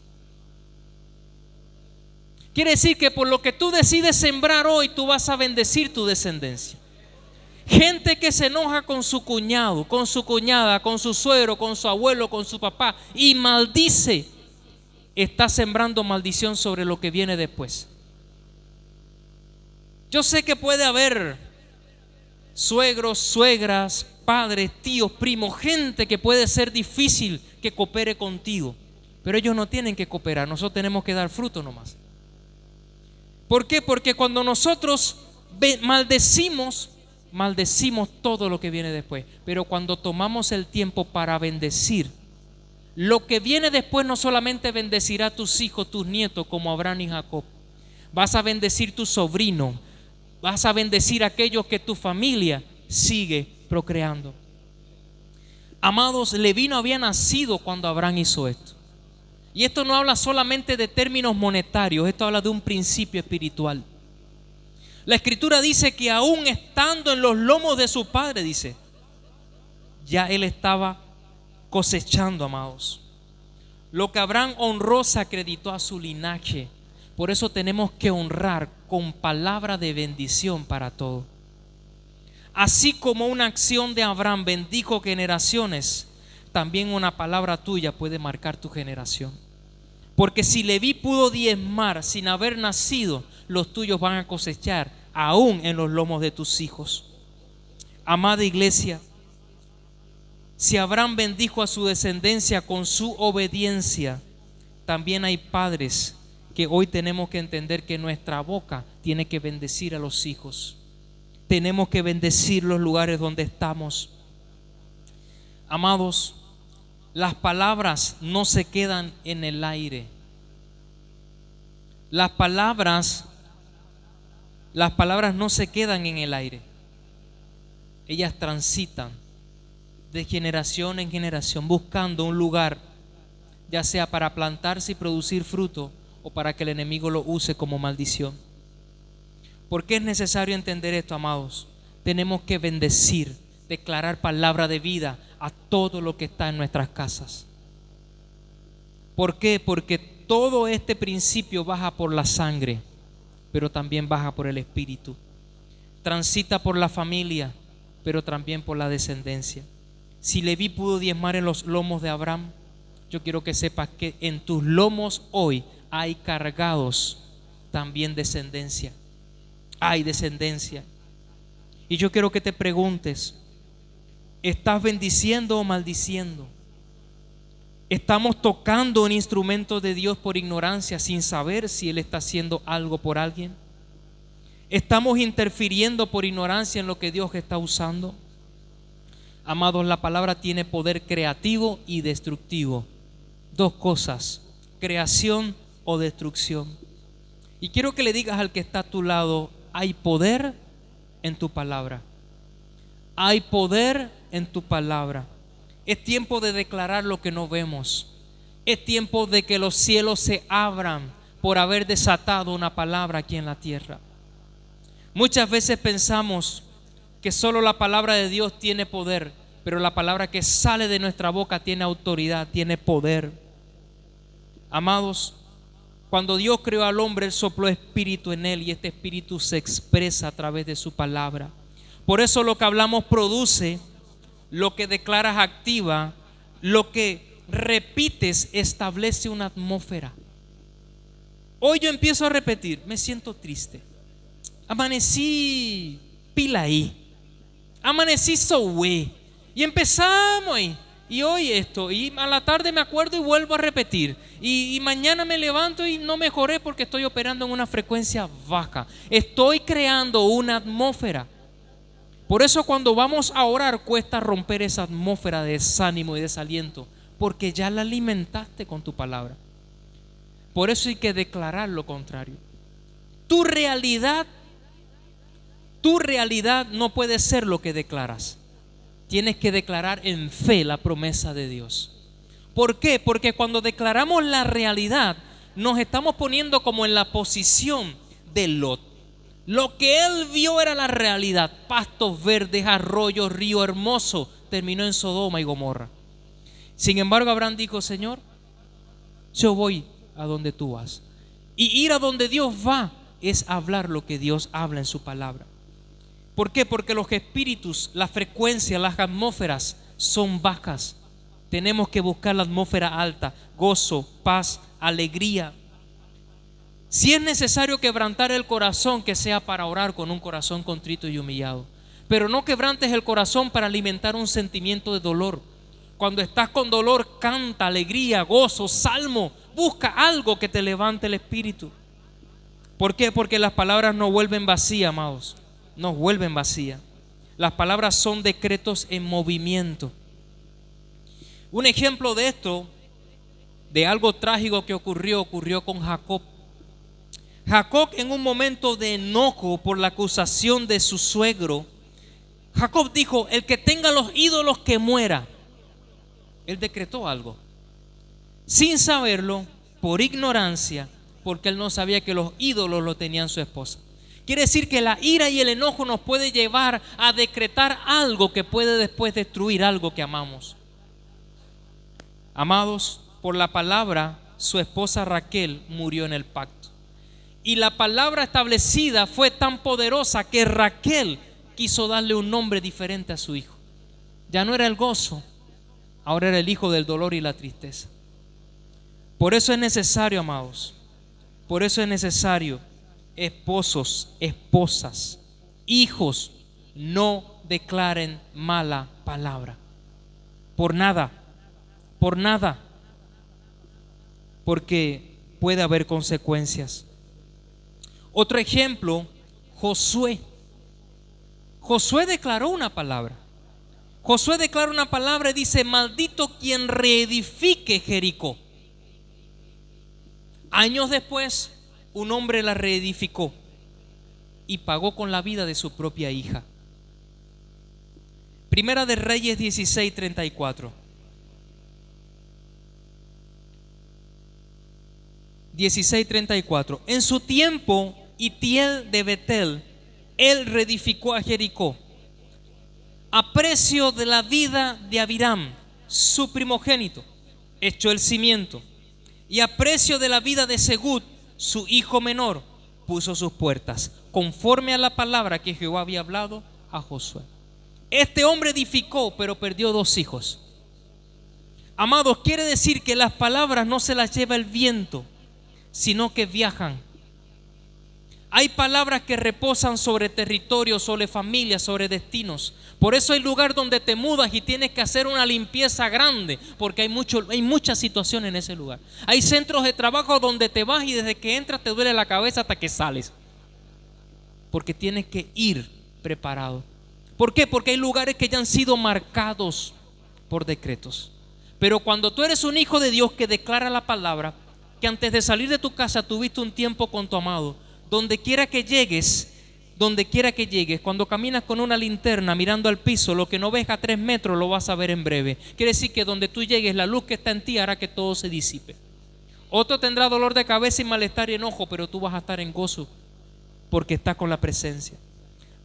Quiere decir que por lo que tú decides sembrar hoy, tú vas a bendecir tu descendencia. Gente que se enoja con su cuñado, con su cuñada, con su suegro, con su abuelo, con su papá y maldice, está sembrando maldición sobre lo que viene después. Yo sé que puede haber suegros, suegras, padres, tíos, primos, gente que puede ser difícil que coopere contigo, pero ellos no tienen que cooperar, nosotros tenemos que dar fruto nomás. ¿Por qué? Porque cuando nosotros maldecimos todo lo que viene después, pero cuando tomamos el tiempo para bendecir, lo que viene después no solamente bendecirá a tus hijos, tus nietos, como Abraham y Jacob, vas a bendecir tu sobrino, vas a bendecir a aquellos que tu familia sigue procreando. Amados, Leví no había nacido cuando Abraham hizo esto. Y esto no habla solamente de términos monetarios, esto habla de un principio espiritual. La Escritura dice que aún estando en los lomos de su padre, dice, ya él estaba cosechando, amados. Lo que Abraham honró se acreditó a su linaje. Por eso tenemos que honrar con palabra de bendición para todo. Así como una acción de Abraham bendijo generaciones, también una palabra tuya puede marcar tu generación. Porque si Leví pudo diezmar sin haber nacido, los tuyos van a cosechar aún en los lomos de tus hijos. Amada iglesia, si Abraham bendijo a su descendencia con su obediencia, también hay padres que hoy tenemos que entender que nuestra boca tiene que bendecir a los hijos. Tenemos que bendecir los lugares donde estamos. Amados, las palabras no se quedan en el aire. Las palabras no se quedan en el aire. Ellas transitan de generación en generación buscando un lugar, ya sea para plantarse y producir fruto o para que el enemigo lo use como maldición. ¿Por qué es necesario entender esto, amados? Tenemos que bendecir, declarar palabra de vida a todo lo que está en nuestras casas. ¿Por qué? Porque todo este principio baja por la sangre, pero también baja por el espíritu. Transita por la familia, pero también por la descendencia. Si Leví pudo diezmar en los lomos de Abraham, yo quiero que sepas que en tus lomos hoy hay cargados también descendencia. Hay descendencia. Y yo quiero que te preguntes, ¿estás bendiciendo o maldiciendo? ¿Estamos tocando un instrumento de Dios por ignorancia sin saber si Él está haciendo algo por alguien? ¿Estamos interfiriendo por ignorancia en lo que Dios está usando? Amados, la palabra tiene poder creativo y destructivo. Dos cosas, creación o destrucción. Y quiero que le digas al que está a tu lado: hay poder en tu palabra. Hay poder en tu palabra. Es tiempo de declarar lo que no vemos. Es tiempo de que los cielos se abran por haber desatado una palabra aquí en la tierra. Muchas veces pensamos que solo la palabra de Dios tiene poder, pero la palabra que sale de nuestra boca tiene autoridad, tiene poder. Amados, cuando Dios creó al hombre, Él sopló espíritu en él, y este espíritu se expresa a través de su palabra. Por eso lo que hablamos produce, lo que declaras activa, lo que repites establece una atmósfera. Hoy yo empiezo a repetir: me siento triste, amanecí pila ahí, amanecí soue, y empezamos ahí. Y hoy esto, y a la tarde me acuerdo y vuelvo a repetir, y mañana me levanto y no mejoré porque estoy operando en una frecuencia baja. Estoy creando una atmósfera. Por eso cuando vamos a orar cuesta romper esa atmósfera de desánimo y desaliento, porque ya la alimentaste con tu palabra. Por eso hay que declarar lo contrario. Tu realidad no puede ser lo que declaras. Tienes que declarar en fe la promesa de Dios. ¿Por qué? Porque cuando declaramos la realidad, nos estamos poniendo como en la posición de Lot. Lo que él vio era la realidad: pastos verdes, arroyos, río hermoso. Terminó en Sodoma y Gomorra. Sin embargo, Abraham dijo: Señor, yo voy a donde tú vas. Y ir a donde Dios va es hablar lo que Dios habla en su palabra. ¿Por qué? Porque los espíritus, la frecuencia, las atmósferas son bajas. Tenemos que buscar la atmósfera alta: gozo, paz, alegría. Si es necesario quebrantar el corazón, que sea para orar con un corazón contrito y humillado. Pero no quebrantes el corazón para alimentar un sentimiento de dolor. Cuando estás con dolor, canta alegría, gozo, salmo. Busca algo que te levante el espíritu. ¿Por qué? Porque las palabras no vuelven vacías, amados. Nos vuelven vacías. Las palabras son decretos en movimiento. Un ejemplo de esto, de algo trágico que ocurrió con Jacob. Jacob, en un momento de enojo por la acusación de su suegro, Jacob dijo: el que tenga los ídolos que muera. Él decretó algo sin saberlo, por ignorancia, porque él no sabía que los ídolos lo tenían su esposa. Quiere decir que la ira y el enojo nos puede llevar a decretar algo que puede después destruir algo que amamos. Amados, por la palabra, su esposa Raquel murió en el pacto. Y la palabra establecida fue tan poderosa que Raquel quiso darle un nombre diferente a su hijo. Ya no era el gozo, ahora era el hijo del dolor y la tristeza. Por eso es necesario, amados, por eso es necesario, esposos, esposas, hijos, no declaren mala palabra. Por nada, porque puede haber consecuencias. Otro ejemplo, Josué. Josué declaró una palabra. Josué declara una palabra y dice: maldito quien reedifique Jericó. Años después, un hombre la reedificó y pagó con la vida de su propia hija. Primera de Reyes 16:34. 16:34. En su tiempo, Itiel de Betel, él reedificó a Jericó a precio de la vida de Abiram, su primogénito, echó el cimiento, y a precio de la vida de Segud, su hijo menor, puso sus puertas, conforme a la palabra que Jehová había hablado a Josué. Este hombre edificó, pero perdió 2 hijos. Amados, quiere decir que las palabras no se las lleva el viento, sino que viajan. Hay palabras que reposan sobre territorios, sobre familias, sobre destinos. Por eso hay lugar donde te mudas y tienes que hacer una limpieza grande, porque hay mucha situación en ese lugar. Hay centros de trabajo donde te vas y desde que entras te duele la cabeza hasta que sales, porque tienes que ir preparado. ¿Por qué? Porque hay lugares que ya han sido marcados por decretos. Pero cuando tú eres un hijo de Dios que declara la palabra, que antes de salir de tu casa tuviste un tiempo con tu amado. Donde quiera que llegues, cuando caminas con una linterna mirando al piso, lo que no ves a 3 metros lo vas a ver en breve. Quiere decir que donde tú llegues, la luz que está en ti hará que todo se disipe. Otro tendrá dolor de cabeza y malestar y enojo, pero tú vas a estar en gozo porque está con la presencia.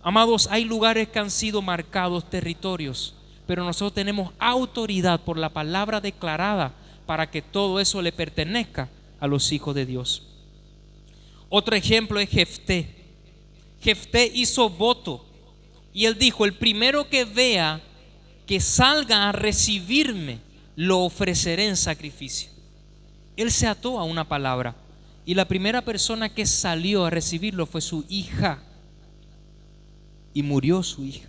Amados, hay lugares que han sido marcados, territorios, pero nosotros tenemos autoridad por la palabra declarada para que todo eso le pertenezca a los hijos de Dios. Otro ejemplo es Jefté. Jefté hizo voto y él dijo: el primero que vea que salga a recibirme, lo ofreceré en sacrificio. Él se ató a una palabra y la primera persona que salió a recibirlo fue su hija, y murió su hija.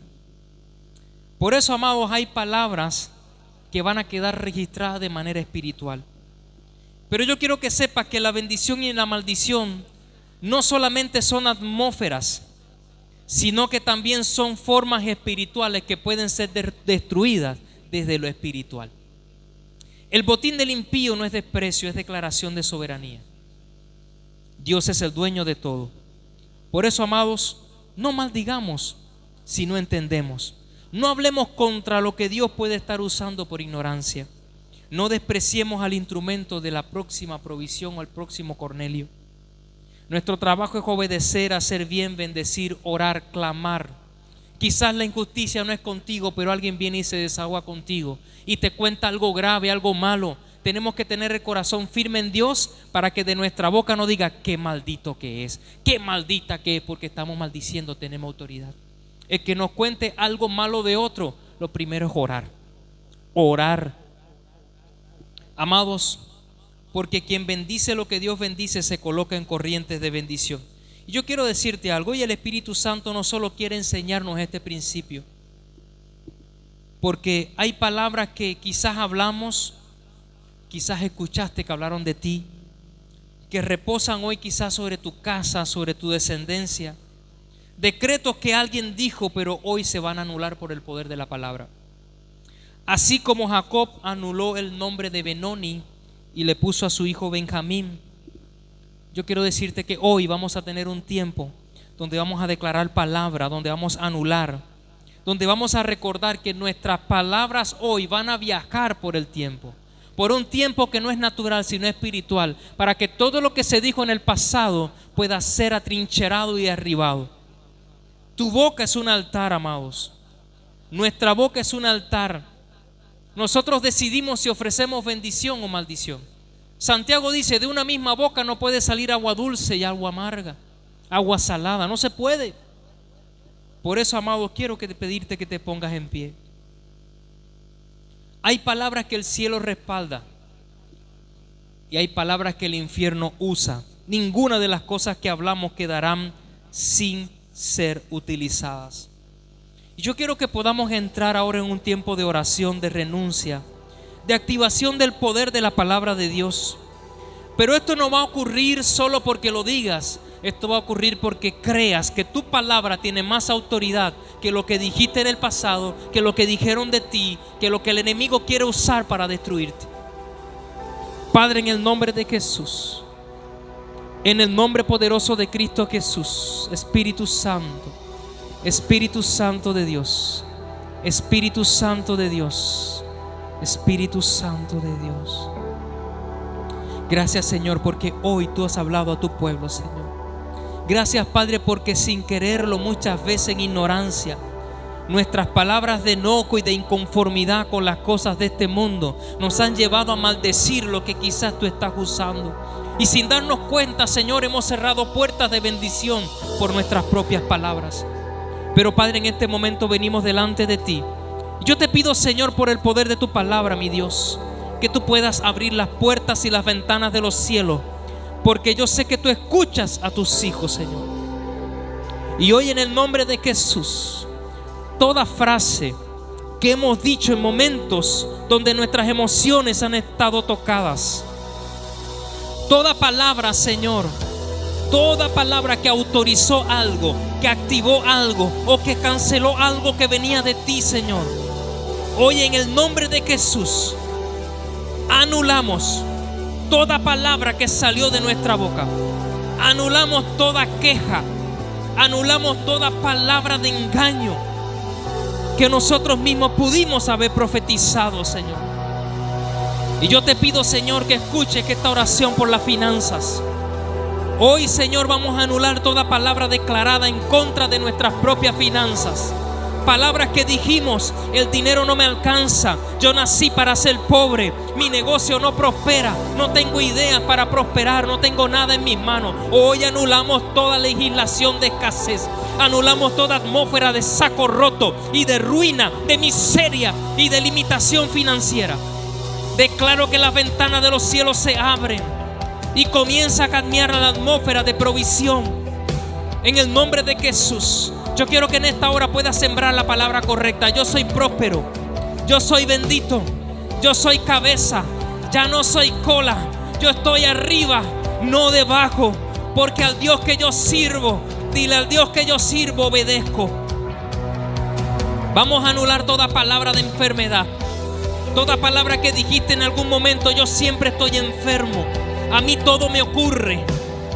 Por eso, amados, hay palabras que van a quedar registradas de manera espiritual. Pero yo quiero que sepas que la bendición y la maldición no solamente son atmósferas, sino que también son formas espirituales que pueden ser destruidas desde lo espiritual. El botín del impío no es desprecio, es declaración de soberanía. Dios es el dueño de todo. Por eso, amados, no maldigamos si no entendemos. No hablemos contra lo que Dios puede estar usando por ignorancia. No despreciemos al instrumento de la próxima provisión o al próximo Cornelio. Nuestro trabajo es obedecer, hacer bien, bendecir, orar, clamar. Quizás la injusticia no es contigo, pero alguien viene y se desahoga contigo y te cuenta algo grave, algo malo. Tenemos que tener el corazón firme en Dios para que de nuestra boca no diga qué maldito que es, qué maldita que es, porque estamos maldiciendo, tenemos autoridad. El que nos cuente algo malo de otro, lo primero es orar. Orar. Amados, porque quien bendice lo que Dios bendice se coloca en corrientes de bendición. Y yo quiero decirte algo, hoy el Espíritu Santo no solo quiere enseñarnos este principio, porque hay palabras que quizás hablamos, quizás escuchaste que hablaron de ti, que reposan hoy quizás sobre tu casa, sobre tu descendencia. Decretos que alguien dijo, pero hoy se van a anular por el poder de la palabra. Así como Jacob anuló el nombre de Benoni y le puso a su hijo Benjamín, yo quiero decirte que hoy vamos a tener un tiempo donde vamos a declarar palabra, donde vamos a anular, donde vamos a recordar que nuestras palabras hoy van a viajar por el tiempo, por un tiempo que no es natural sino espiritual, para que todo lo que se dijo en el pasado pueda ser atrincherado y derribado. Tu boca es un altar, amados. Nuestra boca es un altar. Nosotros decidimos si ofrecemos bendición o maldición. Santiago dice: de una misma boca no puede salir agua dulce y agua amarga, agua salada, no se puede. Por eso, amados, quiero pedirte que te pongas en pie. Hay palabras que el cielo respalda y hay palabras que el infierno usa. Ninguna de las cosas que hablamos quedarán sin ser utilizadas. Y yo quiero que podamos entrar ahora en un tiempo de oración, de renuncia, de activación del poder de la palabra de Dios. Pero esto no va a ocurrir solo porque lo digas. Esto va a ocurrir porque creas que tu palabra tiene más autoridad que lo que dijiste en el pasado, que lo que dijeron de ti, que lo que el enemigo quiere usar para destruirte. Padre, en el nombre de Jesús, en el nombre poderoso de Cristo Jesús, Espíritu Santo de Dios, Espíritu Santo de Dios, Espíritu Santo de Dios. Gracias, Señor, porque hoy tú has hablado a tu pueblo, Señor. Gracias, Padre, porque sin quererlo, muchas veces en ignorancia, nuestras palabras de enojo y de inconformidad con las cosas de este mundo nos han llevado a maldecir lo que quizás tú estás usando. Y sin darnos cuenta, Señor, hemos cerrado puertas de bendición por nuestras propias palabras. Pero, Padre, en este momento venimos delante de ti. Yo te pido, Señor, por el poder de tu palabra, mi Dios, que tú puedas abrir las puertas y las ventanas de los cielos, porque yo sé que tú escuchas a tus hijos, Señor. Y hoy, en el nombre de Jesús, toda frase que hemos dicho en momentos donde nuestras emociones han estado tocadas, toda palabra, Señor, toda palabra que autorizó algo, que activó algo o que canceló algo que venía de ti, Señor, hoy en el nombre de Jesús anulamos, toda palabra que salió de nuestra boca. Anulamos toda queja, anulamos toda palabra de engaño que nosotros mismos pudimos haber profetizado, Señor. Y yo te pido, Señor, que escuches esta oración por las finanzas. Hoy, Señor, vamos a anular toda palabra declarada en contra de nuestras propias finanzas. Palabras que dijimos: el dinero no me alcanza, yo nací para ser pobre, mi negocio no prospera, no tengo ideas para prosperar, no tengo nada en mis manos. Hoy anulamos toda legislación de escasez, anulamos toda atmósfera de saco roto y de ruina, de miseria y de limitación financiera. Declaro que las ventanas de los cielos se abren y comienza a cambiar la atmósfera de provisión. En el nombre de Jesús, yo quiero que en esta hora puedas sembrar la palabra correcta. Yo soy próspero, yo soy bendito, yo soy cabeza, ya no soy cola. Yo estoy arriba, no debajo, porque al Dios que yo sirvo, dile: al Dios que yo sirvo obedezco. Vamos a anular toda palabra de enfermedad, toda palabra que dijiste en algún momento: yo siempre estoy enfermo, a mí todo me ocurre,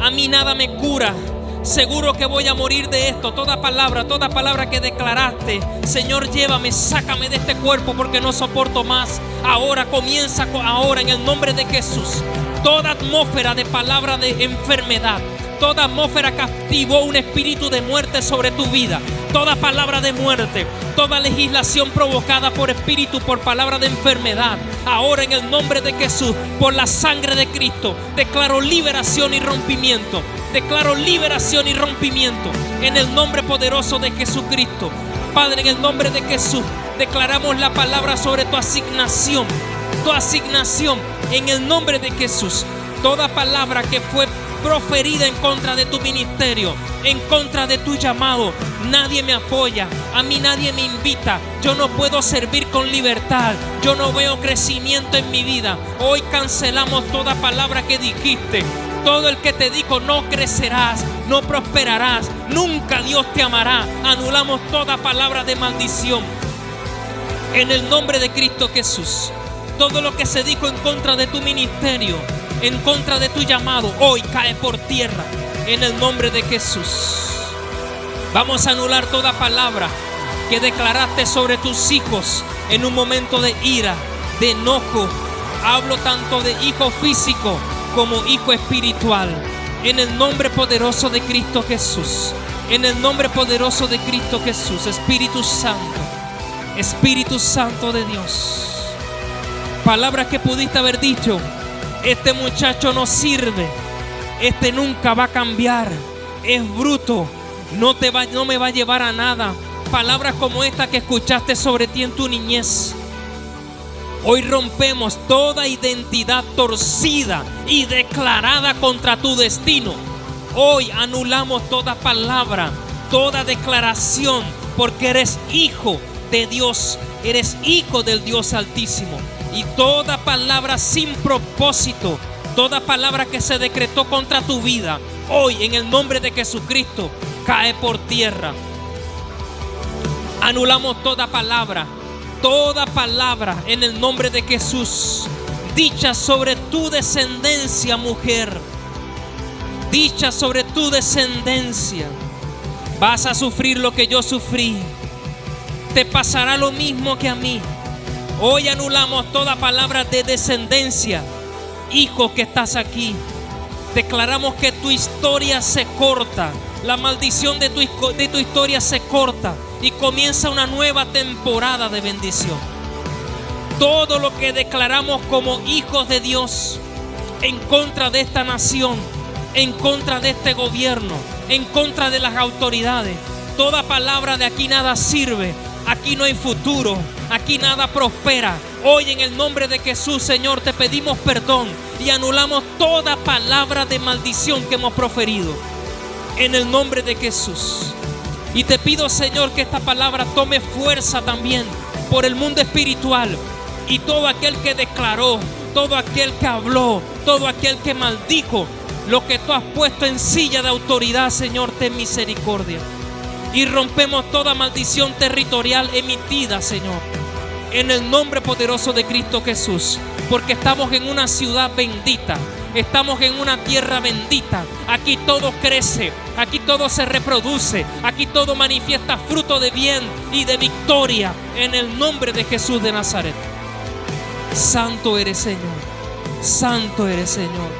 a mí nada me cura, seguro que voy a morir de esto. Toda palabra que declaraste: Señor, llévame, sácame de este cuerpo porque no soporto más. Ahora comienza, ahora en el nombre de Jesús. Toda atmósfera de palabra de enfermedad, toda atmósfera que activó un espíritu de muerte sobre tu vida, toda palabra de muerte, toda legislación provocada por espíritu, por palabra de enfermedad, ahora en el nombre de Jesús, por la sangre de Cristo, declaro liberación y rompimiento. Declaro liberación y rompimiento en el nombre poderoso de Jesucristo. Padre, en el nombre de Jesús, declaramos la palabra sobre tu asignación en el nombre de Jesús. Toda palabra que fue proferida en contra de tu ministerio, en contra de tu llamado: nadie me apoya, a mí nadie me invita, yo no puedo servir con libertad, yo no veo crecimiento en mi vida. Hoy cancelamos toda palabra que dijiste. Todo el que te dijo: no crecerás, no prosperarás, nunca Dios te amará. Anulamos toda palabra de maldición en el nombre de Cristo Jesús. Todo lo que se dijo en contra de tu ministerio, en contra de tu llamado, hoy cae por tierra en el nombre de Jesús. Vamos a anular toda palabra que declaraste sobre tus hijos en un momento de ira, de enojo. Hablo tanto de hijo físico como hijo espiritual, en el nombre poderoso de Cristo Jesús. En el nombre poderoso de Cristo Jesús. Espíritu Santo de Dios, palabras que pudiste haber dicho: este muchacho no sirve, este nunca va a cambiar, es bruto, no me va a llevar a nada. Palabras como esta que escuchaste sobre ti en tu niñez. Hoy rompemos toda identidad torcida y declarada contra tu destino. Hoy anulamos toda palabra, toda declaración, porque eres hijo de Dios, eres hijo del Dios Altísimo. Y toda palabra sin propósito, toda palabra que se decretó contra tu vida, hoy en el nombre de Jesucristo cae por tierra. Anulamos toda palabra en el nombre de Jesús, dicha sobre tu descendencia, mujer, dicha sobre tu descendencia: vas a sufrir lo que yo sufrí, te pasará lo mismo que a mí. Hoy anulamos toda palabra de descendencia. Hijo que estás aquí, declaramos que tu historia se corta, la maldición de tu historia se corta y comienza una nueva temporada de bendición. Todo lo que declaramos como hijos de Dios en contra de esta nación, en contra de este gobierno, en contra de las autoridades, toda palabra de aquí nada sirve, aquí no hay futuro, aquí nada prospera. Hoy en el nombre de Jesús, Señor, te pedimos perdón y anulamos toda palabra de maldición que hemos proferido en el nombre de Jesús. Y te pido, Señor, que esta palabra tome fuerza también por el mundo espiritual. Y todo aquel que declaró, todo aquel que habló, todo aquel que maldijo lo que tú has puesto en silla de autoridad, Señor, ten misericordia. Y rompemos toda maldición territorial emitida, Señor, en el nombre poderoso de Cristo Jesús. porque estamos en una ciudad bendita. Estamos en una tierra bendita. Aquí todo crece, aquí todo se reproduce, aquí todo manifiesta fruto de bien y de victoria en el nombre de Jesús de Nazaret. Santo eres, Señor. Santo eres, Señor.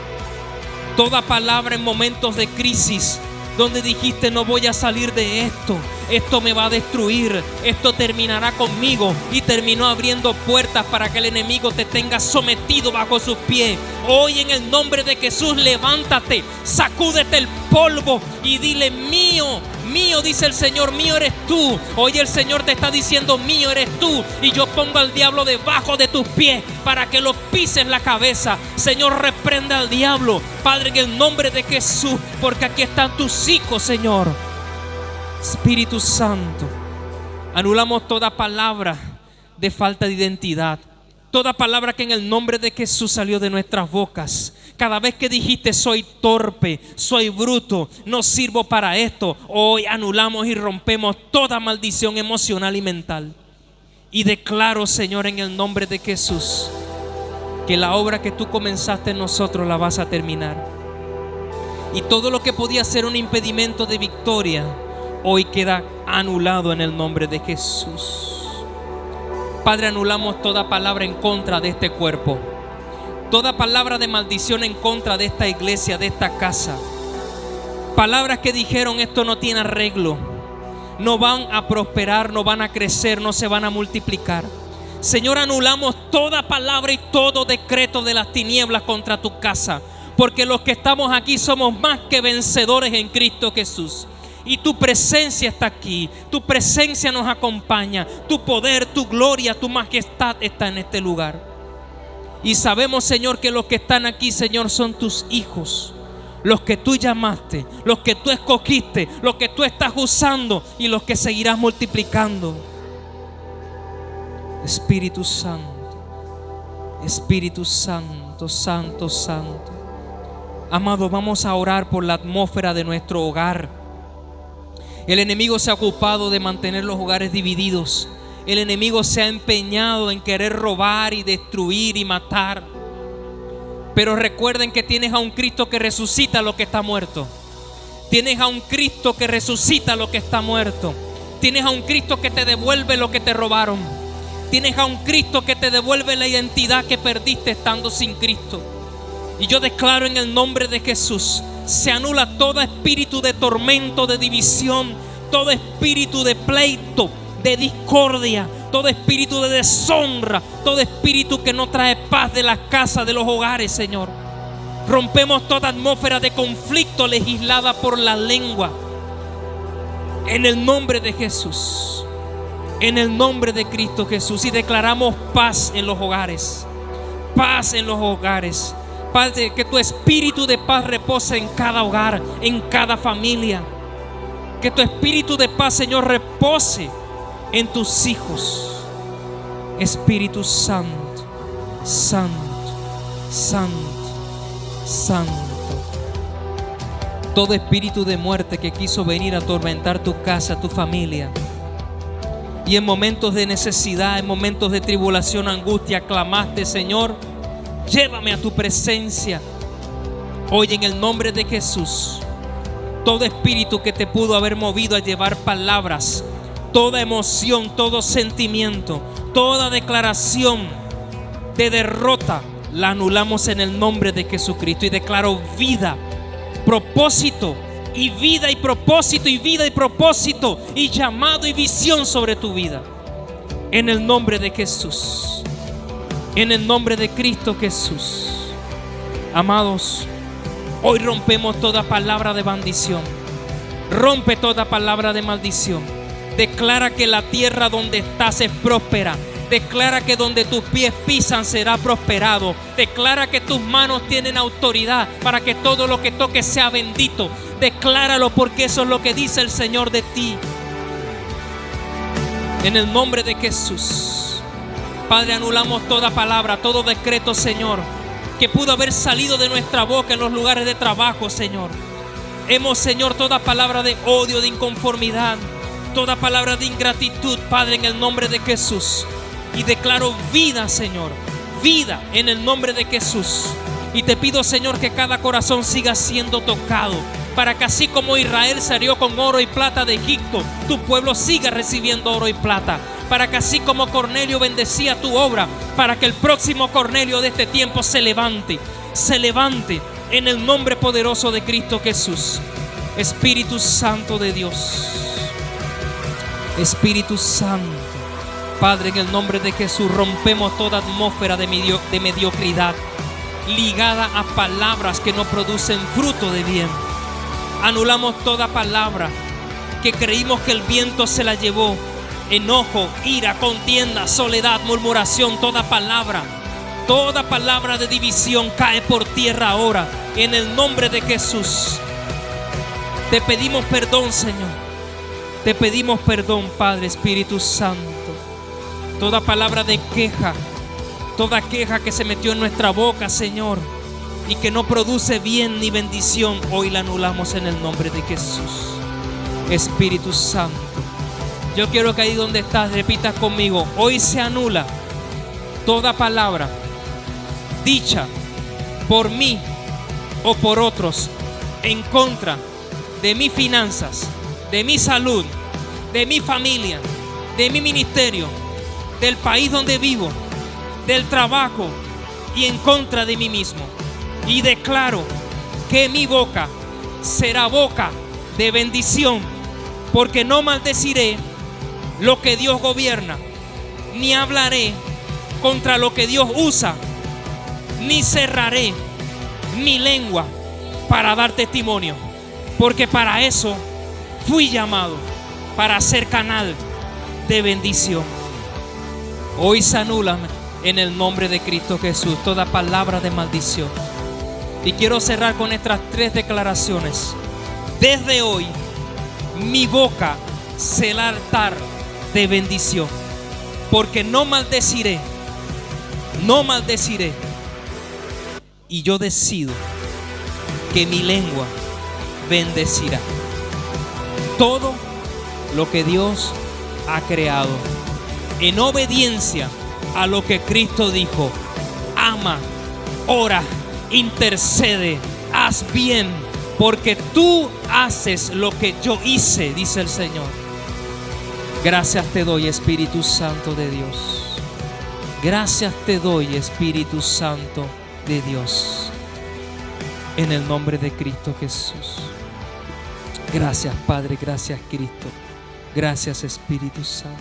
Toda palabra en momentos de crisis donde dijiste no voy a salir de esto me va a destruir, esto terminará conmigo, y terminó abriendo puertas para que el enemigo te tenga sometido bajo sus pies. Hoy en el nombre de Jesús levántate, sacúdete el polvo y dile mío, mío, dice el Señor, mío eres tú. Hoy el Señor te está diciendo mío eres tú, y yo pongo al diablo debajo de tus pies para que lo pises la cabeza. Señor, reprenda al diablo, Padre, en el nombre de Jesús, porque aquí están tus hijos, Señor. Espíritu Santo, anulamos toda palabra de falta de identidad, toda palabra que en el nombre de Jesús salió de nuestras bocas. Cada vez que dijiste soy torpe, soy bruto, no sirvo para esto, hoy anulamos y rompemos toda maldición emocional y mental. Y declaro, Señor, en el nombre de Jesús, que la obra que tú comenzaste en nosotros la vas a terminar. Y todo lo que podía ser un impedimento de victoria, hoy queda anulado en el nombre de Jesús. Padre, anulamos toda palabra en contra de este cuerpo, toda palabra de maldición en contra de esta iglesia, de esta casa. Palabras que dijeron esto no tiene arreglo, no van a prosperar, no van a crecer, no se van a multiplicar. Señor, anulamos toda palabra y todo decreto de las tinieblas contra tu casa, porque los que estamos aquí somos más que vencedores en Cristo Jesús. Y tu presencia está aquí, tu presencia nos acompaña, tu poder, tu gloria, tu majestad está en este lugar. Y sabemos, Señor, que los que están aquí, Señor, son tus hijos, los que tú llamaste, los que tú escogiste, los que tú estás usando y los que seguirás multiplicando. Espíritu Santo, Espíritu Santo, Santo, Santo. Amado, vamos a orar por la atmósfera de nuestro hogar. El enemigo se ha ocupado de mantener los hogares divididos. El enemigo se ha empeñado en querer robar y destruir y matar. Pero recuerden que tienes a un Cristo que resucita lo que está muerto. Tienes a un Cristo que resucita lo que está muerto. Tienes a un Cristo que te devuelve lo que te robaron. Tienes a un Cristo que te devuelve la identidad que perdiste estando sin Cristo. Y yo declaro en el nombre de Jesús, se anula todo espíritu de tormento, de división, todo espíritu de pleito, de discordia, todo espíritu de deshonra, todo espíritu que no trae paz de las casas, de los hogares, Señor. Rompemos toda atmósfera de conflicto legislada por la lengua. En el nombre de Jesús, en el nombre de Cristo Jesús, y declaramos paz en los hogares, paz en los hogares. Padre, que tu espíritu de paz repose en cada hogar, en cada familia. Que tu espíritu de paz, Señor, repose en tus hijos. Espíritu Santo, Santo, Santo, Santo. Todo espíritu de muerte que quiso venir a atormentar tu casa, tu familia, y en momentos de necesidad, en momentos de tribulación, angustia, clamaste, Señor, llévame a tu presencia. Hoy en el nombre de Jesús, todo espíritu que te pudo haber movido a llevar palabras, toda emoción, todo sentimiento, toda declaración de derrota, la anulamos en el nombre de Jesucristo. Y declaro vida, propósito y vida y propósito y vida y propósito y llamado y visión sobre tu vida. En el nombre de Jesús. En el nombre de Cristo Jesús. Amados, hoy rompemos toda palabra de maldición. Rompe toda palabra de maldición. Declara que la tierra donde estás es próspera. Declara que donde tus pies pisan será prosperado. Declara que tus manos tienen autoridad para que todo lo que toques sea bendito. Decláralo, porque eso es lo que dice el Señor de ti. En el nombre de Jesús. Padre, anulamos toda palabra, todo decreto, Señor, que pudo haber salido de nuestra boca en los lugares de trabajo, Señor. Señor, toda palabra de odio, de inconformidad, toda palabra de ingratitud, Padre, en el nombre de Jesús. Y declaro vida, Señor, vida en el nombre de Jesús. Y te pido, Señor, que cada corazón siga siendo tocado, para que así como Israel salió con oro y plata de Egipto, tu pueblo siga recibiendo oro y plata. Para que así como Cornelio bendecía tu obra, para que el próximo Cornelio de este tiempo se levante en el nombre poderoso de Cristo Jesús. Espíritu Santo de Dios, Espíritu Santo, Padre, en el nombre de Jesús rompemos toda atmósfera de mediocridad ligada a palabras que no producen fruto de bien. Anulamos toda palabra que creímos que el viento se la llevó. Enojo, ira, contienda, soledad, murmuración, toda palabra de división cae por tierra ahora en el nombre de Jesús. Te pedimos perdón, Señor. Te pedimos perdón, Padre, Espíritu Santo. Toda palabra de queja, toda queja que se metió en nuestra boca, Señor, y que no produce bien ni bendición, hoy la anulamos en el nombre de Jesús. Espíritu Santo, yo quiero que ahí donde estás repitas conmigo: hoy se anula toda palabra dicha por mí o por otros en contra de mis finanzas, de mi salud, de mi familia, de mi ministerio, del país donde vivo, del trabajo y en contra de mí mismo. Y declaro que mi boca será boca de bendición, porque no maldeciré lo que Dios gobierna, ni hablaré contra lo que Dios usa, ni cerraré mi lengua para dar testimonio, porque para eso fui llamado, para ser canal de bendición. Hoy se anula en el nombre de Cristo Jesús toda palabra de maldición. Y quiero cerrar con estas 3 declaraciones. Desde hoy mi boca será altar de bendición, porque no maldeciré, y yo decido que mi lengua bendecirá todo lo que Dios ha creado, en obediencia a lo que Cristo dijo: ama, ora, intercede, haz bien, porque tú haces lo que yo hice, dice el Señor. Gracias te doy, Espíritu Santo de Dios. Gracias te doy, Espíritu Santo de Dios, en el nombre de Cristo Jesús. Gracias, Padre, gracias, Cristo. Gracias, Espíritu Santo.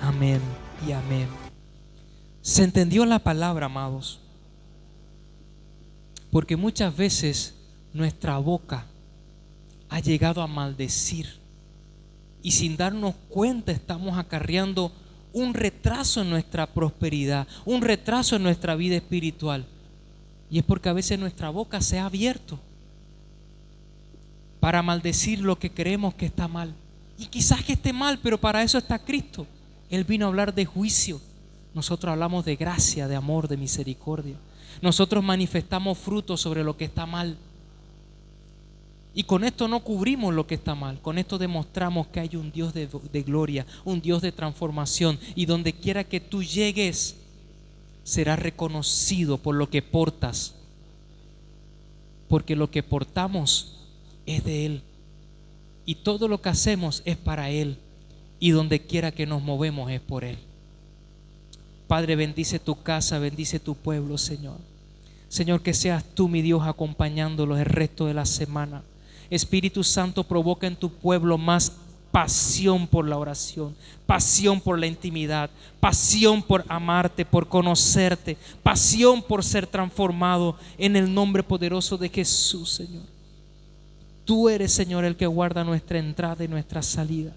Amén y amén. ¿Se entendió la palabra, amados? Porque muchas veces nuestra boca ha llegado a maldecir, y sin darnos cuenta estamos acarreando un retraso en nuestra prosperidad, un retraso en nuestra vida espiritual. Y es porque a veces nuestra boca se ha abierto para maldecir lo que creemos que está mal. Y quizás que esté mal, pero para eso está Cristo. Él vino a hablar de juicio. Nosotros hablamos de gracia, de amor, de misericordia. Nosotros manifestamos frutos sobre lo que está mal. Y con esto no cubrimos lo que está mal. Con esto demostramos que hay un Dios de gloria, un Dios de transformación. Y donde quiera que tú llegues, serás reconocido por lo que portas. Porque lo que portamos es de Él. Y todo lo que hacemos es para Él. Y donde quiera que nos movemos es por Él. Padre, bendice tu casa, bendice tu pueblo, Señor. Señor, que seas tú, mi Dios, acompañándolos el resto de la semana. Espíritu Santo, provoca en tu pueblo más pasión por la oración, pasión por la intimidad, pasión por amarte, por conocerte, pasión por ser transformado en el nombre poderoso de Jesús, Señor. Tú eres, Señor, el que guarda nuestra entrada y nuestra salida,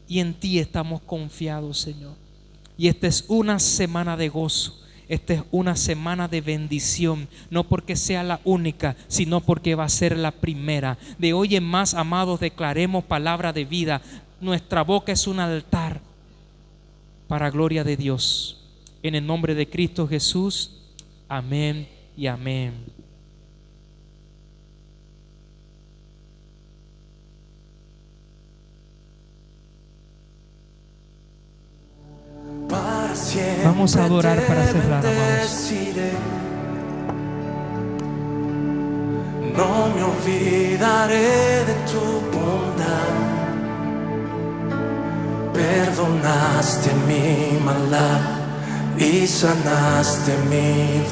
y en ti estamos confiados, Señor. Y esta es una semana de gozo. Esta es una semana de bendición, no porque sea la única, sino porque va a ser la primera. De hoy en más, amados, declaremos palabra de vida. Nuestra boca es un altar para gloria de Dios. En el nombre de Cristo Jesús, amén y amén. Para siempre. Vamos a adorar para cerrar, amados. No me olvidaré de tu bondad. Perdonaste mi maldad y sanaste mi